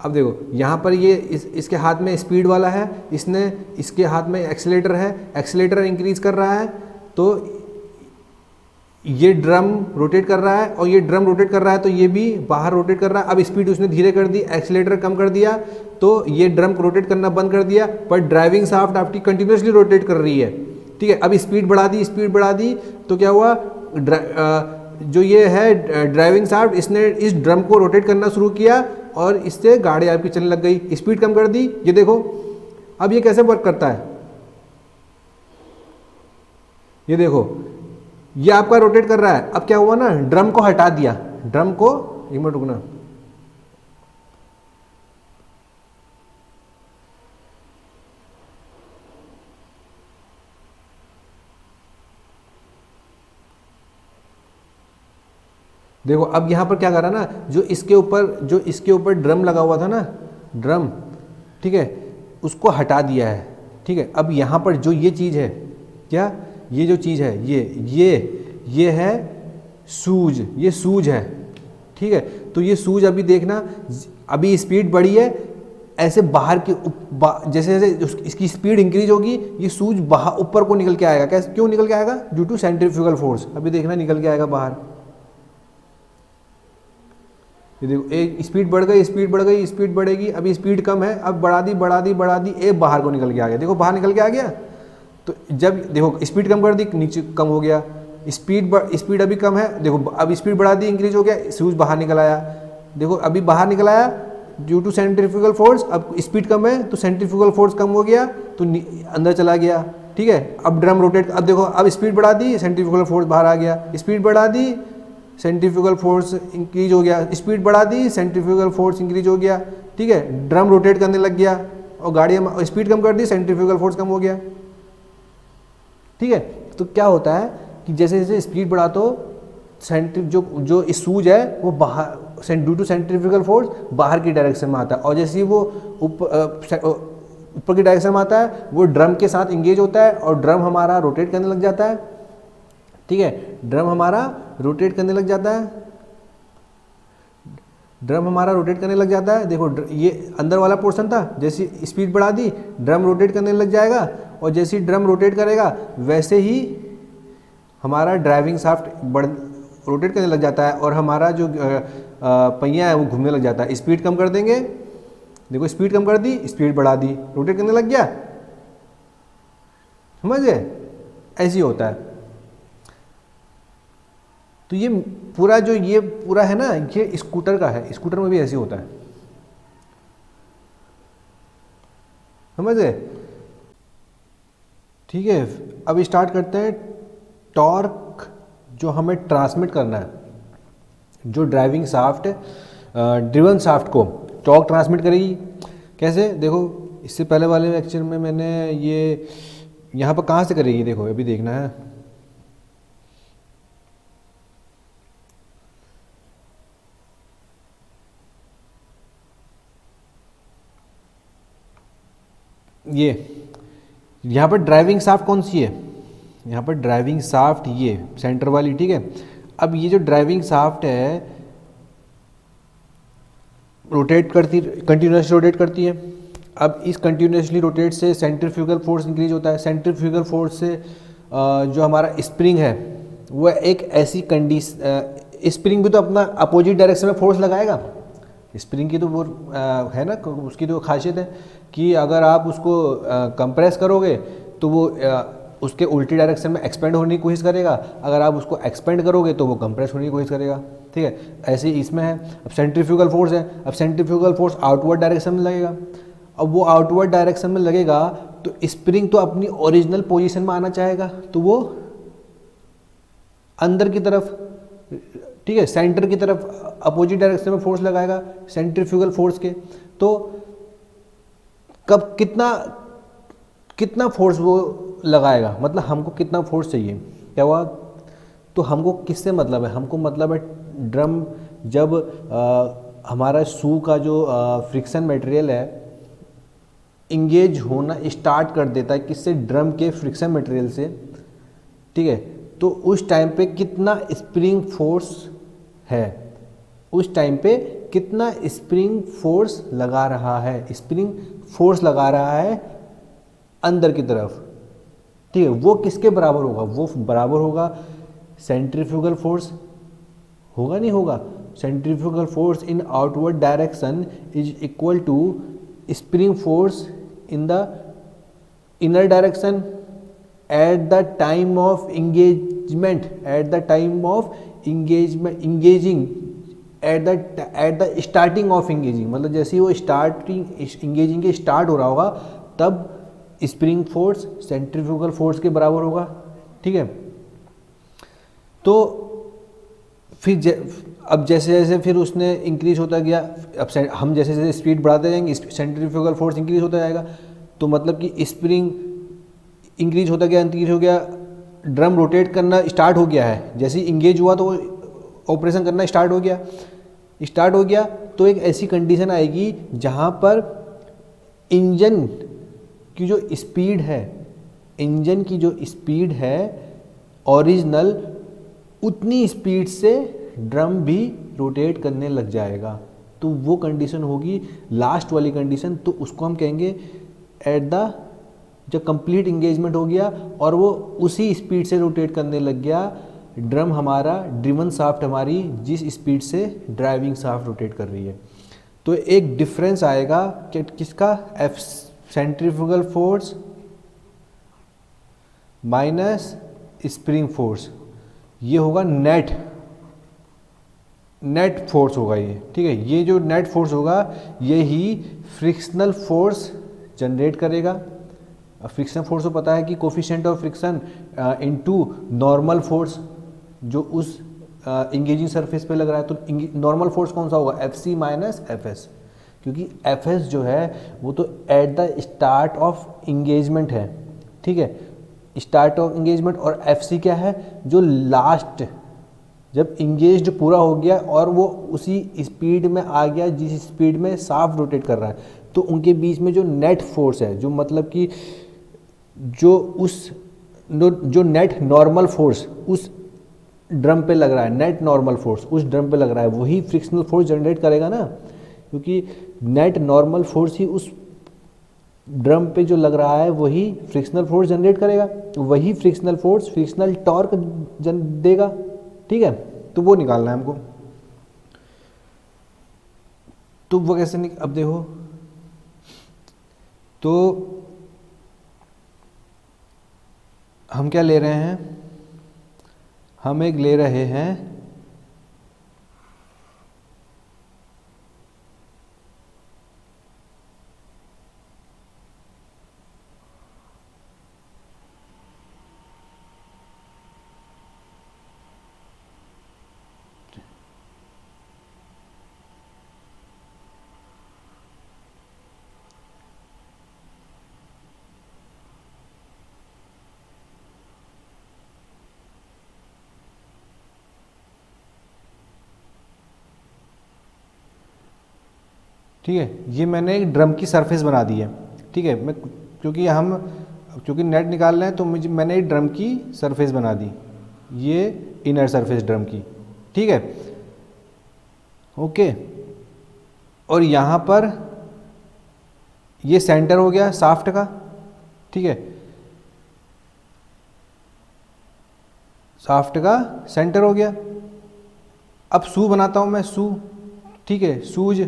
अब देखो यहाँ पर ये इसके हाथ में स्पीड वाला है, इसने इसके हाथ में एक्सीलेटर है, एक्सीलेटर इंक्रीज कर रहा है, तो ये ड्रम रोटेट कर रहा है और ये ड्रम रोटेट कर रहा है, तो ये भी बाहर रोटेट कर रहा है। अब स्पीड उसने धीरे कर दी, एक्सीलेटर कम कर दिया, तो ये ड्रम को रोटेट करना बंद कर दिया, पर ड्राइविंग शाफ्ट आपकी कंटिन्यूसली रोटेट कर रही है, ठीक है। अब स्पीड बढ़ा दी, स्पीड बढ़ा दी, तो क्या हुआ, जो ये है ड्राइविंग शाफ्ट, इसने इस ड्रम को रोटेट करना शुरू किया और इससे गाड़ी आपकी चलने लग गई, स्पीड कम कर दी। ये देखो अब ये कैसे वर्क करता है, ये देखो ये आपका रोटेट कर रहा है। अब क्या हुआ ना, ड्रम को हटा दिया, ड्रम को, एक मिनट रुकना, देखो अब यहां पर क्या करा ना, जो इसके ऊपर ड्रम लगा हुआ था ना, ड्रम, ठीक है, उसको हटा दिया है, ठीक है। अब यहां पर जो ये चीज़ है, क्या ये जो चीज़ है, ये है सूज, ये सूज है, ठीक है। तो ये सूज अभी देखना, अभी स्पीड बढ़ी है, ऐसे बाहर की जैसे जैसे इसकी स्पीड इंक्रीज होगी ये सूज बाहर ऊपर को निकल के आएगा। कैसे, क्यों निकल के आएगा? Due to centrifugal force. अभी देखना निकल के आएगा बाहर। ये देखो, एक स्पीड बढ़ गई, स्पीड बढ़ गई, स्पीड बढ़ेगी, अभी स्पीड कम है, अब बढ़ा दी बढ़ा दी बढ़ा दी, ए बाहर को निकल के आ गया। देखो बाहर निकल के आ गया। तो जब देखो स्पीड कम कर दी, नीचे कम हो गया। स्पीड अभी कम है, देखो अब स्पीड बढ़ा दी, इंक्रीज हो गया, सूज बाहर निकल आया। देखो अभी बाहर निकल आया ड्यू टू सेंट्रीफ्यूगल फोर्स। अब स्पीड कम है तो सेंट्रीफ्यूगल फोर्स कम हो गया तो अंदर चला गया। ठीक है, अब ड्रम रोटेट, अब देखो अब स्पीड बढ़ा दी, सेंट्रीफ्यूगल फोर्स बाहर आ गया। स्पीड बढ़ा दी, सेंट्रीफ्यूगल फोर्स इंक्रीज हो गया। स्पीड बढ़ा दी, सेंट्रीफ्यूगल फोर्स इंक्रीज हो गया। ठीक है, ड्रम रोटेट करने लग गया और गाड़ी स्पीड कम कर दी, सेंट्रीफ्यूगल फोर्स कम हो गया। ठीक है, तो क्या होता है कि जैसे जैसे स्पीड बढ़ा तो जो सूज है वो बाहर ड्यू टू सेंट्रीफ्यूगल फोर्स बाहर की डायरेक्शन में आता है, और जैसे ही वो ऊपर की डायरेक्शन में आता है वो ड्रम के साथ इंगेज होता है और ड्रम हमारा रोटेट करने लग जाता है। ठीक है, ड्रम हमारा रोटेट करने लग जाता है। ड्रम हमारा रोटेट करने लग जाता है। देखो ये अंदर वाला पोर्शन था, जैसी स्पीड बढ़ा दी ड्रम रोटेट करने लग जाएगा, और जैसे ही ड्रम रोटेट करेगा वैसे ही हमारा ड्राइविंग शाफ्ट रोटेट करने लग जाता है और हमारा जो पहिया है वो घूमने लग जाता है। स्पीड कम कर देंगे, देखो स्पीड कम कर दी, स्पीड बढ़ा दी, रोटेट करने लग गया। समझ गए? ऐसे ही होता है। तो ये पूरा है ना, ये स्कूटर का है, स्कूटर में भी ऐसे होता है। समझ गए? ठीक है, अब स्टार्ट करते हैं। टॉर्क जो हमें ट्रांसमिट करना है, जो ड्राइविंग शाफ्ट ड्रिवन शाफ्ट को टॉर्क ट्रांसमिट करेगी। कैसे? देखो इससे पहले वाले लेक्चर में मैंने ये यहाँ पर कहाँ से करेगी, देखो अभी देखना है। ये यहाँ पर ड्राइविंग शाफ्ट कौन सी है? यहाँ पर ड्राइविंग शाफ्ट ये सेंटर वाली। ठीक है, अब ये जो ड्राइविंग शाफ्ट है रोटेट करती, कंटिन्यूसली रोटेट करती है। अब इस कंटिन्यूसली रोटेट से सेंट्रीफ्यूगल फोर्स इंक्रीज होता है। सेंट्रीफ्यूगल फोर्स से जो हमारा स्प्रिंग है वो एक ऐसी स्प्रिंग भी तो अपना अपोजिट डायरेक्शन में फोर्स लगाएगा। स्प्रिंग की तो वो है ना, उसकी तो खासियत है कि अगर आप उसको कंप्रेस करोगे तो वो उसके उल्टी डायरेक्शन में एक्सपेंड होने की कोशिश करेगा, अगर आप उसको एक्सपेंड करोगे तो वो कंप्रेस होने की कोशिश करेगा। ठीक है, ऐसे ही इसमें है। अब सेंट्रीफ्यूगल फोर्स है, अब सेंट्रीफ्यूगल फोर्स आउटवर्ड डायरेक्शन में लगेगा। अब वो आउटवर्ड डायरेक्शन में लगेगा तो स्प्रिंग तो अपनी ओरिजिनल पोजीशन में आना चाहेगा, तो वो अंदर की तरफ, ठीक है, सेंटर की तरफ अपोजिट डायरेक्शन में फोर्स लगाएगा सेंट्रीफ्यूगल फोर्स के। तो कब कितना फोर्स वो लगाएगा, मतलब हमको कितना फोर्स चाहिए, क्या हुआ? तो हमको किससे मतलब है? हमको मतलब है ड्रम जब हमारा शू का जो फ्रिक्शन मटेरियल है इंगेज होना स्टार्ट कर देता है, किससे? ड्रम के फ्रिक्शन मटेरियल से। ठीक है, तो उस टाइम पे कितना स्प्रिंग फोर्स है, उस टाइम पे कितना स्प्रिंग फोर्स लगा रहा है, स्प्रिंग फोर्स लगा रहा है अंदर की तरफ। ठीक है, वो किसके बराबर होगा? वो बराबर होगा सेंट्रीफ्यूगल फोर्स, होगा नहीं होगा? Centrifugal force in outward direction is equal to spring force in the inner direction at the time of engagement, at the time of engaging, at the starting of engaging, मतलब जैसे ही वो engaging के start हो रहा होगा तब spring force centrifugal force के बराबर होगा। ठीक है, तो फिर अब जैसे जैसे फिर उसने इंक्रीज होता गया, अब हम जैसे जैसे स्पीड बढ़ाते जाएंगे सेंट्रीफ्यूगल फोर्स इंक्रीज होता जाएगा, तो मतलब कि स्प्रिंग इंक्रीज होता गया, इंक्रीज हो गया, ड्रम रोटेट करना स्टार्ट हो गया है। जैसे ही इंगेज हुआ तो ऑपरेशन करना स्टार्ट हो गया तो एक ऐसी कंडीशन आएगी जहाँ पर इंजन की जो स्पीड है ओरिजिनल, उतनी स्पीड से ड्रम भी रोटेट करने लग जाएगा। तो वो कंडीशन होगी लास्ट वाली कंडीशन, तो उसको हम कहेंगे एट द, जब कंप्लीट इंगेजमेंट हो गया और वो उसी स्पीड से रोटेट करने लग गया, ड्रम हमारा, ड्रिवन शाफ्ट हमारी जिस स्पीड से ड्राइविंग शाफ्ट रोटेट कर रही है। तो एक डिफरेंस आएगा कि किसका, F centrifugal force minus spring force, ये होगा नेट फोर्स होगा ये, ठीक है। ये जो नेट फोर्स होगा ये ही फ्रिक्शनल फोर्स जनरेट करेगा। फ्रिक्शन फोर्स को पता है कि coefficient of friction into normal force जो उस इंगेजिंग सरफेस पे लग रहा है, तो नॉर्मल फोर्स कौन सा होगा, F C minus F S, क्योंकि एफ एस जो है वो तो at the start of engagement है, ठीक है, स्टार्ट ऑफ इंगेजमेंट, और एफ सी क्या है, जो लास्ट, जब इंगेज पूरा हो गया और वो उसी स्पीड में आ गया जिस स्पीड में शाफ्ट रोटेट कर रहा है, तो उनके बीच में जो नेट फोर्स है, जो मतलब कि जो नेट नॉर्मल फोर्स उस ड्रम पे लग रहा है, नेट नॉर्मल फोर्स उस ड्रम पे लग रहा है, वही फ्रिक्शनल फोर्स जनरेट करेगा ना, क्योंकि नेट नॉर्मल फोर्स ही उस ड्रम पे जो लग रहा है वही फ्रिक्शनल फोर्स जनरेट करेगा, वही फ्रिक्शनल फोर्स फ्रिक्शनल टॉर्क देगा, ठीक है। तो वो निकालना है हमको। तो वो कैसे अब देखो, तो हम क्या ले रहे हैं, हम एक ले रहे हैं ठीक है, ये मैंने एक ड्रम की सरफेस बना दी है, ठीक है। मैं क्योंकि नेट निकाल रहे हैं तो मैंने एक ड्रम की सरफेस बना दी, ये इनर सरफेस ड्रम की, ठीक है, ओके। और यहाँ पर ये सेंटर हो गया शाफ्ट का, ठीक है, शाफ्ट का सेंटर हो गया। अब शू बनाता हूँ मैं, शू, ठीक है, शूज,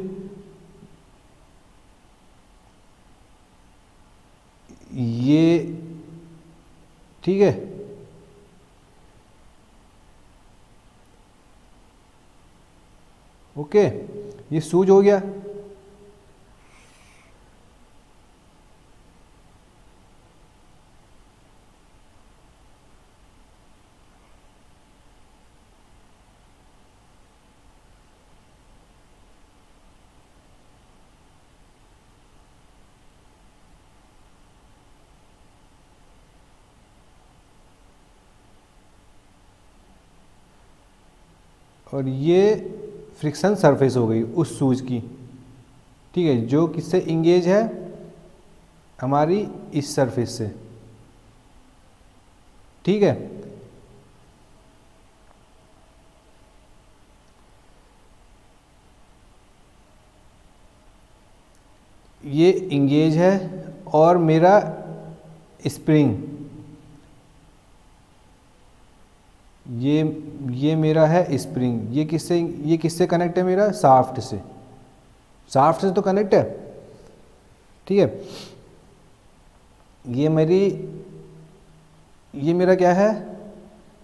ये ठीक है, ओके, ये शूज हो गया। और ये फ्रिक्शन सरफेस हो गई उस शूज की, ठीक है, जो किससे इंगेज है, हमारी इस सरफेस से, ठीक है। ये इंगेज है और मेरा स्प्रिंग, ये मेरा है स्प्रिंग, ये किससे कनेक्ट है, मेरा शाफ्ट से, शाफ्ट से तो कनेक्ट है, ठीक है। ये मेरा क्या है,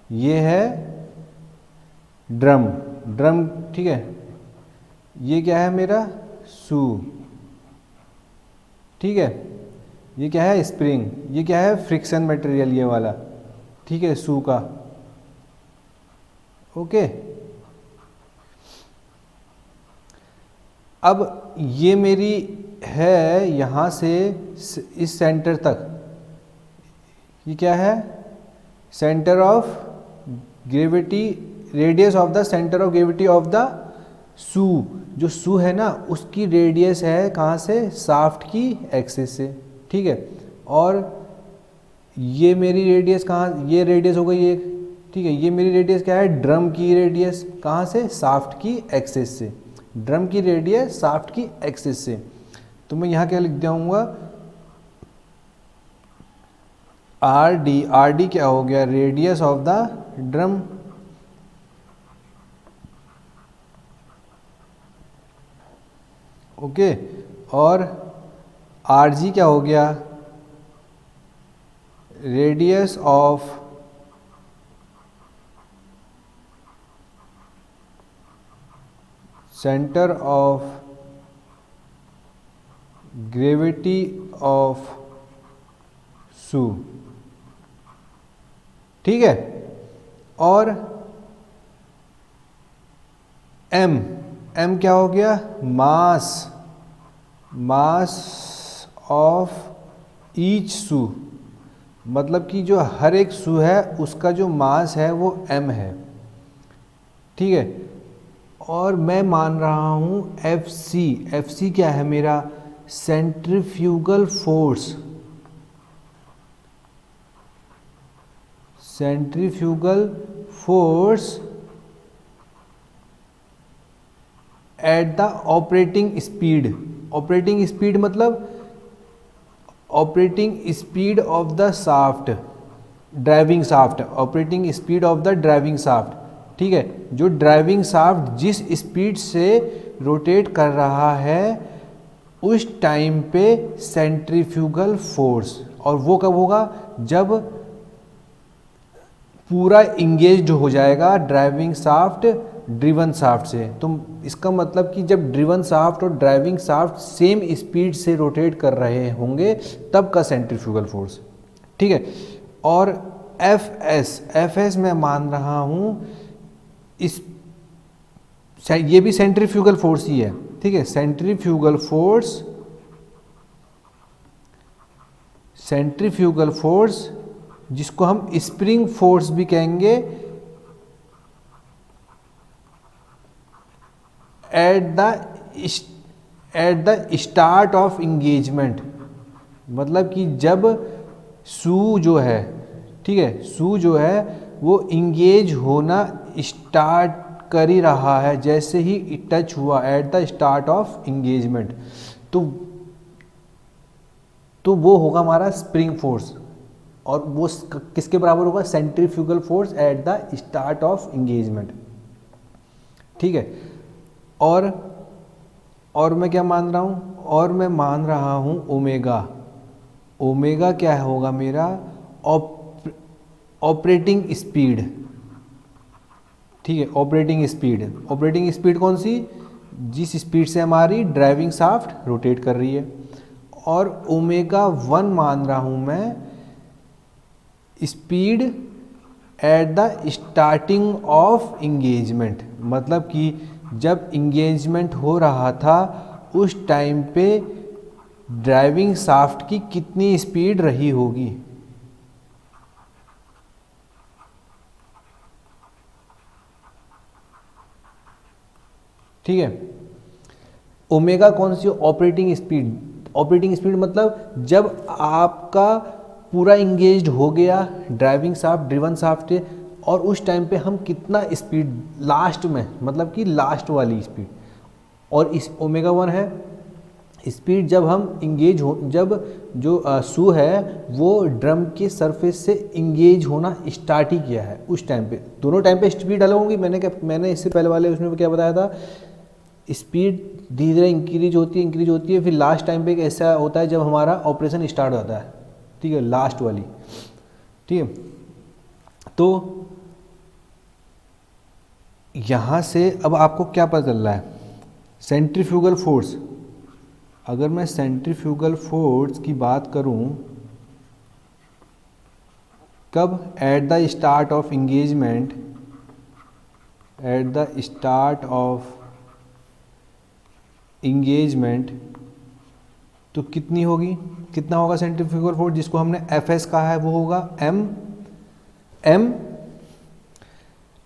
ये है ड्रम, ठीक है। ये क्या है मेरा शू, ठीक है। ये क्या है स्प्रिंग, ये क्या है फ्रिक्शन मटेरियल ये वाला, ठीक है, शू का, ओके। अब ये मेरी है यहाँ से इस सेंटर तक, ये क्या है, centre of gravity, radius of the centre of gravity of the shoe, जो शू है ना उसकी रेडियस है कहाँ से, शाफ्ट की एक्सिस से, ठीक है। और ये मेरी रेडियस कहाँ, ये रेडियस हो गई एक, ठीक है। ये मेरी रेडियस क्या है, ड्रम की रेडियस कहाँ से, शाफ्ट की एक्सिस से, ड्रम की रेडियस शाफ्ट की एक्सिस से। तो मैं यहाँ क्या लिख दूँगा, आर डी क्या हो गया, radius of the drum, okay, और आर जी क्या हो गया, radius of centre of gravity of shoe, ठीक है। और एम क्या हो गया, मास ऑफ ईच सू, मतलब कि जो हर एक सू है उसका जो मास है वो m है, ठीक है। और मैं मान रहा हूँ एफ सी क्या है मेरा, centrifugal force, at the operating speed मतलब operating speed of the shaft, driving shaft, operating speed of the driving shaft, ठीक है। जो ड्राइविंग शाफ्ट जिस स्पीड से रोटेट कर रहा है उस टाइम पे सेंट्रीफ्यूगल फोर्स, और वो कब होगा, जब पूरा इंगेज्ड हो जाएगा ड्राइविंग शाफ्ट ड्रिवन शाफ्ट से। तो इसका मतलब कि जब ड्रिवन शाफ्ट और ड्राइविंग शाफ्ट सेम स्पीड से रोटेट कर रहे होंगे तब का सेंट्रीफ्यूगल फोर्स, ठीक है। और एफ एस मैं मान रहा हूँ इस, ये भी सेंट्रीफ्यूगल फोर्स ही है, ठीक है। सेंट्रीफ्यूगल फोर्स जिसको हम स्प्रिंग फोर्स भी कहेंगे, eight the start of engagement, मतलब कि जब सू जो है, ठीक है, सू जो है वो इंगेज होना स्टार्ट कर ही रहा है, जैसे ही टच हुआ eight the start of engagement, तो वो होगा हमारा स्प्रिंग फोर्स, और वो किसके बराबर होगा, centrifugal force at the start of engagement, ठीक है। और मैं क्या मान रहा हूँ, और मैं मान रहा हूँ ओमेगा क्या होगा मेरा, ऑपरेटिंग स्पीड, ठीक है। ऑपरेटिंग स्पीड कौन सी, जिस स्पीड से हमारी ड्राइविंग शाफ्ट रोटेट कर रही है। और ओमेगा 1 मान रहा हूँ मैं speed at the starting of engagement, मतलब कि जब इंगेजमेंट हो रहा था उस टाइम पे ड्राइविंग शाफ्ट की कितनी स्पीड रही होगी, ठीक है। ओमेगा कौन सी, ऑपरेटिंग स्पीड मतलब जब आपका पूरा इंगेज्ड हो गया ड्राइविंग शाफ्ट ड्रिवन शाफ्ट, और उस टाइम पे हम कितना स्पीड लास्ट में, मतलब कि लास्ट वाली स्पीड, और इस ओमेगा 1 है स्पीड जब हम इंगेज हो, जब जो सू है वो ड्रम के सरफेस से इंगेज होना स्टार्ट ही किया है उस टाइम पे। दोनों टाइम पे स्पीड अलग होंगी, मैंने इससे पहले वाले उसमें क्या बताया था, स्पीड धीरे धीरे इंक्रीज होती है, फिर लास्ट टाइम पे एक ऐसा होता है जब हमारा ऑपरेशन स्टार्ट होता है, ठीक है, लास्ट वाली, ठीक है। तो यहाँ से अब आपको क्या पता चल रहा है, सेंट्रीफ्यूगल फोर्स, अगर मैं सेंट्रीफ्यूगल फोर्स की बात करूँ कब, eight the start of engagement, तो कितना होगा सेंट्रीफ्यूगल फोर्स, जिसको हमने एफ एस कहा है वो होगा M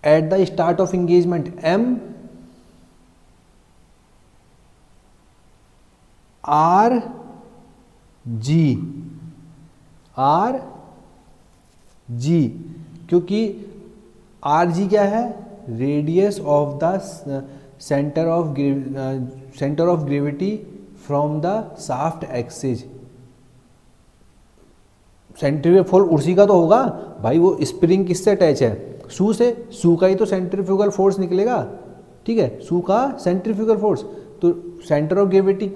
at the start of engagement, M R G, क्योंकि आर जी क्या है, radius of the centre of gravity from the shaft axis. Centrifugal force उसी का तो होगा भाई, वो स्प्रिंग किससे अटैच है, शू से, शू का ही तो सेंट्रीफ्यूगल फोर्स निकलेगा, ठीक है, शू का सेंट्रीफ्यूगल फोर्स, तो सेंटर ऑफ ग्रेविटी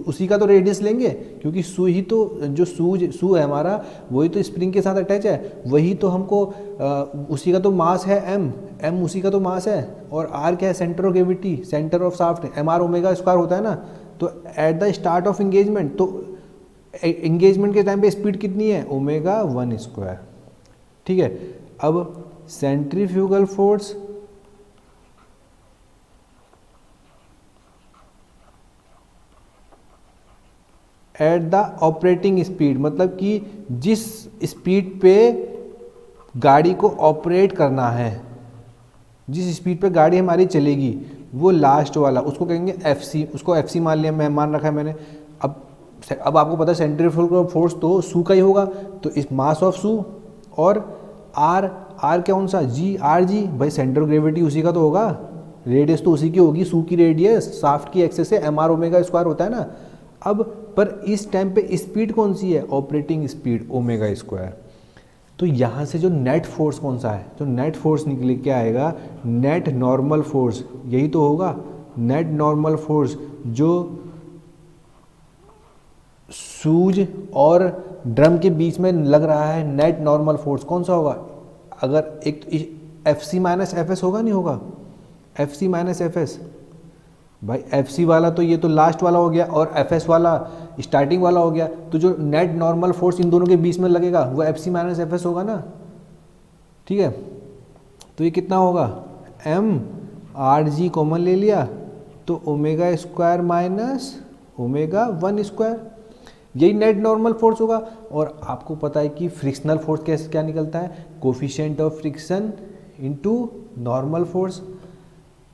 उसी का तो रेडियस लेंगे, क्योंकि शू ही तो, जो शू है हमारा वही तो स्प्रिंग के साथ अटैच है, वही तो हमको उसी का तो मास है एम उसी का तो मास है, और आर क्या है, centre of gravity, centre of shaft, M R omega square होता है ना। तो at the start of engagement, तो एंगेजमेंट के टाइम पे स्पीड कितनी है, ओमेगा 1 स्क्वायर, ठीक है। अब centrifugal force at the operating speed, मतलब कि जिस स्पीड पे गाड़ी को ऑपरेट करना है, जिस स्पीड पे गाड़ी हमारी चलेगी, वो लास्ट वाला, उसको कहेंगे एफसी, उसको एफसी मान लिया, मैं मान रखा है मैंने। अब आपको पता है सेंट्रीफ्यूगल फोर्स तो शू का ही होगा, तो इस मास ऑफ शू और आर क्या कौन सा, जी, आर जी, भाई सेंटर ऑफ ग्रेविटी उसी का तो होगा, रेडियस तो उसी की होगी, शू की रेडियस शाफ्ट की एक्सेस से एम आर ओमेगा स्क्वायर होता है ना। अब पर इस टाइम पे स्पीड कौन सी है, ऑपरेटिंग स्पीड ओमेगा स्क्वायर। तो यहाँ से जो नेट फोर्स कौन सा है, जो नेट फोर्स निकल के आएगा, नेट नॉर्मल फोर्स, यही तो होगा नेट नॉर्मल फोर्स, जो शूज और ड्रम के बीच में लग रहा है, नेट नॉर्मल फोर्स कौन सा होगा, अगर एक तो F C minus F S होगा, नहीं होगा, F C minus F S, भाई एफ सी वाला तो ये तो लास्ट वाला हो गया, और एफ एस वाला स्टार्टिंग वाला हो गया, तो जो नेट नॉर्मल फोर्स इन दोनों के बीच में लगेगा वो F C minus F S होगा ना, ठीक है। तो ये कितना होगा, एम आर जी कॉमन ले लिया, तो omega square minus omega 1 square, यही नेट नॉर्मल फोर्स होगा। और आपको पता है कि फ्रिक्शनल फोर्स कैसे क्या निकलता है, coefficient of friction into normal force.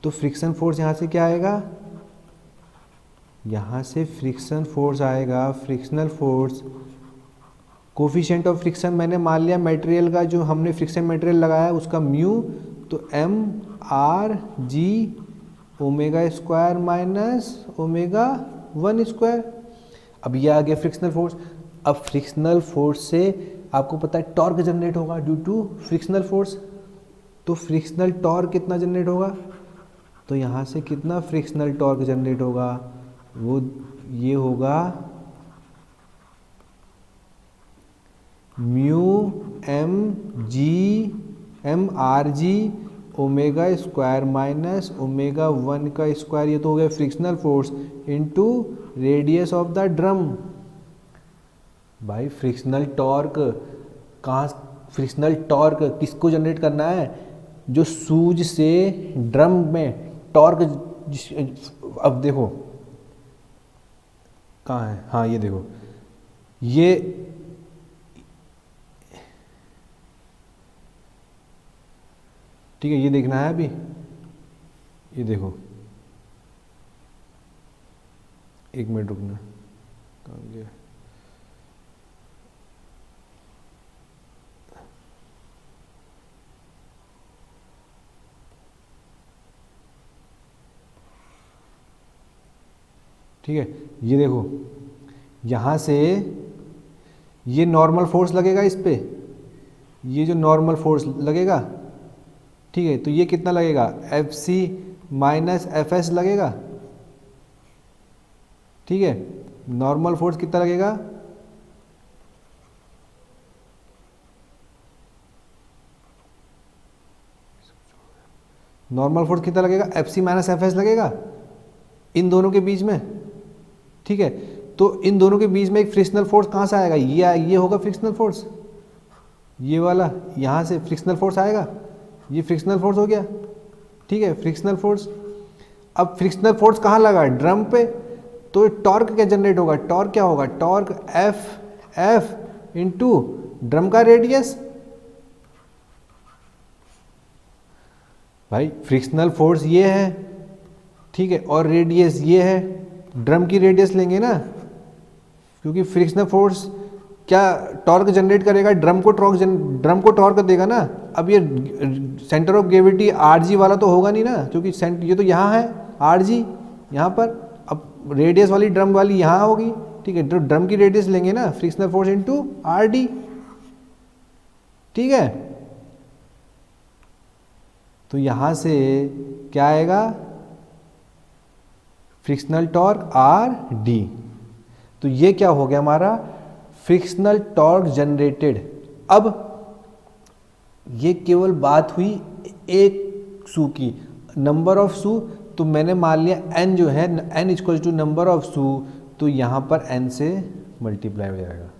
तो फ्रिक्शन फोर्स यहाँ से क्या आएगा, यहाँ से फ्रिक्शन फोर्स आएगा, frictional force, coefficient of friction मैंने मान लिया मटेरियल का, जो हमने फ्रिक्शन मटेरियल लगाया उसका म्यू, तो M R G omega square minus omega 1 square. अब ये आ गया फ्रिक्शनल फोर्स। अब फ्रिक्शनल फोर्स से आपको पता है टॉर्क जनरेट होगा ड्यू टू फ्रिक्शनल फोर्स, तो फ्रिक्शनल टॉर्क कितना जनरेट होगा, तो यहाँ से कितना फ्रिक्शनल टॉर्क जनरेट होगा, वो ये होगा mu M R G omega square minus omega 1 का स्क्वायर, ये तो हो गया frictional force, into radius of the drum. भाई फ्रिक्शनल टॉर्क कहाँ, फ्रिक्शनल टॉर्क किसको जनरेट करना है, जो सूज से ड्रम में टॉर्क, अब देखो कहाँ है, हाँ ये देखो, ये ठीक है, ये देखना है अभी, ये देखो, एक मिनट रुकना, कहाँ गया, ठीक है, ये देखो, यहाँ से ये नॉर्मल फोर्स लगेगा इस पे, ये जो नॉर्मल फोर्स लगेगा, ठीक है, तो ये कितना लगेगा, F C minus F S लगेगा, ठीक है। नॉर्मल फोर्स कितना लगेगा, नॉर्मल फोर्स कितना लगेगा, F C minus F S लगेगा इन दोनों के बीच में, ठीक है। तो इन दोनों के बीच में एक फ्रिक्शनल फोर्स कहाँ से आएगा, ये होगा फ्रिक्शनल फोर्स, ये वाला यहाँ से फ्रिक्शनल फोर्स आएगा, ये फ्रिक्शनल फोर्स हो गया, ठीक है, फ्रिक्शनल फोर्स। अब फ्रिक्शनल फोर्स कहाँ लगा, ड्रम पे, तो टॉर्क क्या जनरेट होगा, टॉर्क क्या होगा, टॉर्क एफ इंटू ड्रम का रेडियस। भाई फ्रिक्शनल फोर्स ये है, ठीक है, और रेडियस ये है, ड्रम की रेडियस लेंगे ना, क्योंकि फ्रिक्शनल फोर्स क्या टॉर्क जनरेट करेगा, ड्रम को टॉर्क देगा ना। अब ये सेंटर ऑफ ग्रेविटी RG वाला तो होगा नहीं ना, क्योंकि ये तो यहाँ है RG यहाँ पर। अब रेडियस वाली ड्रम वाली यहाँ होगी, ठीक है, तो ड्रम की रेडियस लेंगे ना, फ्रिक्शनल फोर्स इनटू RD, ठीक है। तो यहाँ से क्या आएगा, फ्रिक्शनल टॉर्क RD। तो ये क्या हो गया हमारा, फ्रिक्शनल टॉर्क जनरेटेड। अब ये केवल बात हुई एक सू की, नंबर ऑफ सू। तो मैंने मान लिया n जो है, n equal to number of shoe, तो यहाँ पर n से मल्टीप्लाई हो जाएगा,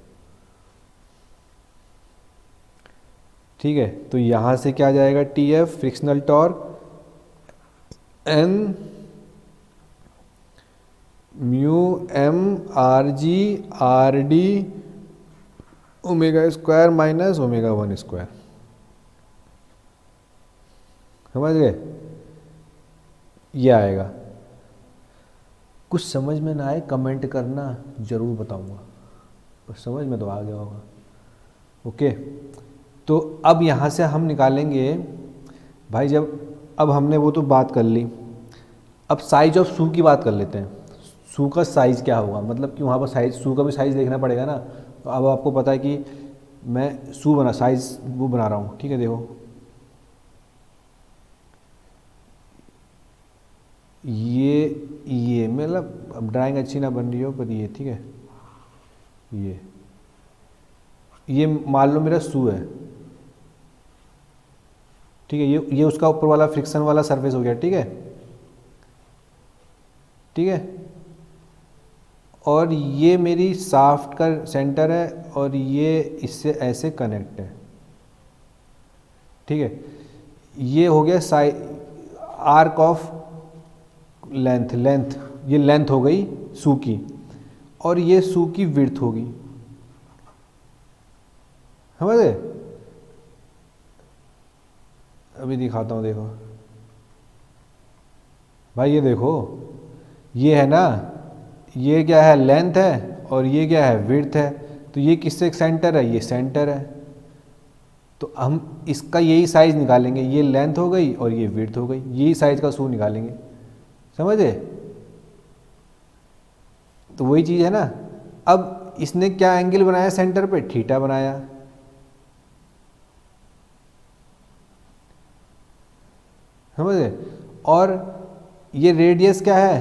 ठीक है। तो यहाँ से क्या आ जाएगा, TF frictional torque N mu M RG RD omega square minus omega 1 square. समझ गए, ये आएगा। कुछ समझ में ना आए कमेंट करना, ज़रूर बताऊंगा, पर समझ में तो आ गया होगा। ओके, तो अब यहाँ से हम निकालेंगे भाई, अब हमने वो तो बात कर ली, अब साइज ऑफ सू की बात कर लेते हैं। सू का साइज़ क्या होगा, मतलब कि वहाँ पर साइज, सू का भी साइज़ देखना पड़ेगा ना। तो अब आपको पता है कि मैं सू साइज़ वो बना रहा हूँ, ठीक है। देखो ये मतलब अब ड्राइंग अच्छी ना बन रही हो, पर ये ठीक है, ये मान लो मेरा सू है, ठीक है। ये उसका ऊपर वाला फ्रिक्शन वाला सरफेस हो गया, ठीक है, ठीक है। और ये मेरी शाफ्ट का सेंटर है, और ये इससे ऐसे कनेक्ट है, ठीक है। ये हो गया आर्क ऑफ लेंथ, ये लेंथ हो गई सू की, और ये सू की विड्थ होगी, समझ गए। अभी दिखाता हूँ, देखो भाई, ये देखो, ये है ना, ये क्या है, लेंथ है, और ये क्या है, विड्थ है। तो ये किससे सेंटर है, ये सेंटर है। तो हम इसका यही साइज निकालेंगे, ये लेंथ हो गई और ये विड्थ हो गई, यही साइज का सू निकालेंगे, समझे। तो वही चीज़ है ना। अब इसने क्या एंगल बनाया सेंटर पे, थीटा बनाया, समझे। और ये रेडियस क्या है,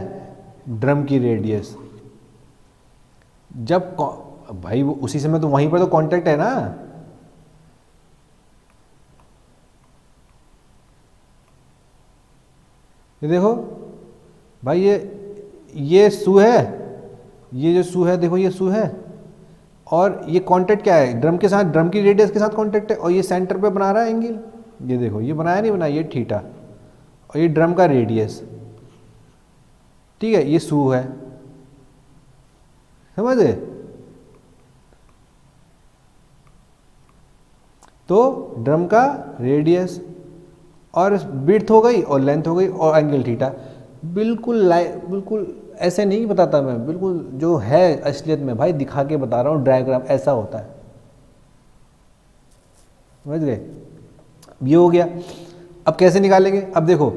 ड्रम की रेडियस। जब भाई वो उसी समय तो वहीं पर तो कांटेक्ट है ना, ये देखो भाई, ये सू है, ये जो सू है देखो, ये सू है, और ये कांटेक्ट क्या है, ड्रम के साथ, ड्रम की रेडियस के साथ कांटेक्ट है, और ये सेंटर पे बना रहा है एंगल। ये देखो, ये बनाया नहीं बनाया, ये थीटा, और ये ड्रम का रेडियस, ठीक है, ये सू है, समझे। तो ड्रम का रेडियस और विड्थ हो गई और लेंथ हो गई और एंगल थीटा। बिल्कुल ऐसे नहीं बताता मैं, बिल्कुल जो है असलियत में भाई दिखा के बता रहा हूँ, डायग्राम ऐसा होता है, समझ गए। ये हो गया। अब कैसे निकालेंगे, अब देखो,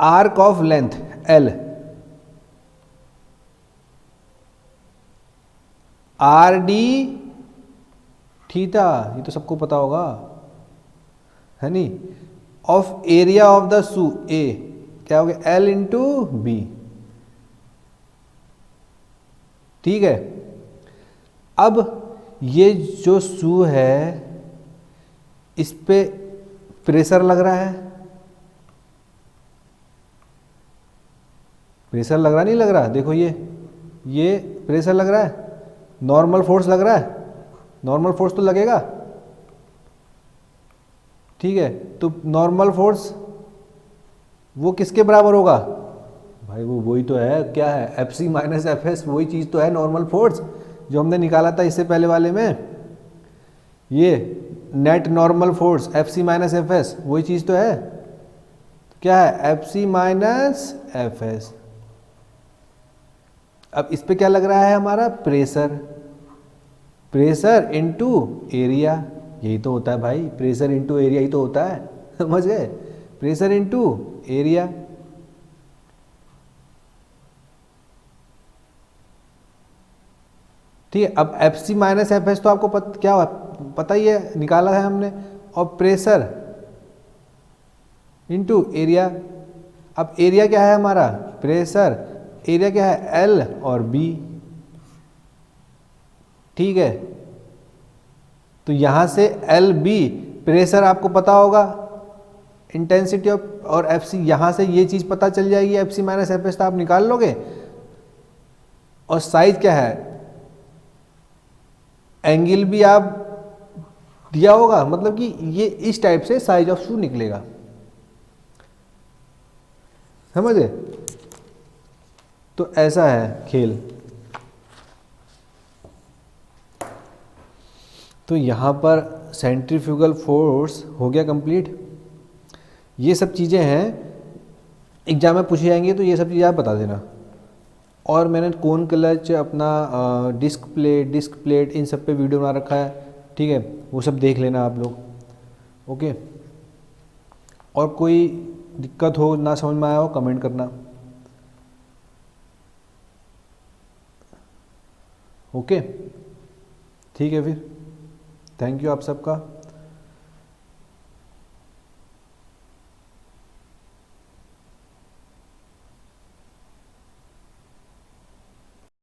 arc of length L, RD theta, ये तो सबको पता होगा, है नी। Of area of the shoe A क्या हो गया, L इंटू B, ठीक है। अब ये जो सू है इस पे प्रेशर लग रहा है, प्रेशर लग रहा नहीं लग रहा, देखो ये प्रेशर लग रहा है, नॉर्मल फोर्स लग रहा है, नॉर्मल फोर्स तो लगेगा, ठीक है। तो नॉर्मल फोर्स वो किसके बराबर होगा भाई, वो वही तो है, क्या है, FC माइनस FS, वही चीज़ तो है नॉर्मल फोर्स जो हमने निकाला था इससे पहले वाले में। ये net normal force FC minus FS, वही चीज़ तो है, क्या है, FC माइनस FS। अब इस पे क्या लग रहा है हमारा, प्रेशर, प्रेशर इनटू एरिया, यही तो होता है भाई, प्रेशर इनटू एरिया ही तो होता है, समझ गए, प्रेशर इनटू एरिया। ठीक है, अब F C minus F H तो आपको क्या पता ही है, निकाला है हमने, और प्रेशर इनटू एरिया। अब एरिया क्या है हमारा, प्रेशर, एरिया क्या है एल और बी। ठीक है, तो यहां से एल बी प्रेशर आपको पता होगा, इंटेंसिटी ऑफ, और एफ सी, यहां से ये चीज पता चल जाएगी, F C minus F H तो आप निकाल लोगे। और साइज क्या है, एंगल भी आप दिया होगा, मतलब कि ये इस टाइप से साइज ऑफ शू निकलेगा, समझे। तो ऐसा है खेल। तो यहाँ पर सेंट्रीफ्यूगल फोर्स हो गया कंप्लीट। ये सब चीज़ें हैं एग्जाम में पूछी जाएंगी, तो ये सब चीज़ें आप बता देना। और मैंने कोन क्लच, अपना डिस्क प्लेट इन सब पे वीडियो बना रखा है, ठीक है, वो सब देख लेना आप लोग, ओके। और कोई दिक्कत हो, ना समझ में आया हो, कमेंट करना, ओके। ठीक है फिर, थैंक यू आप सबका।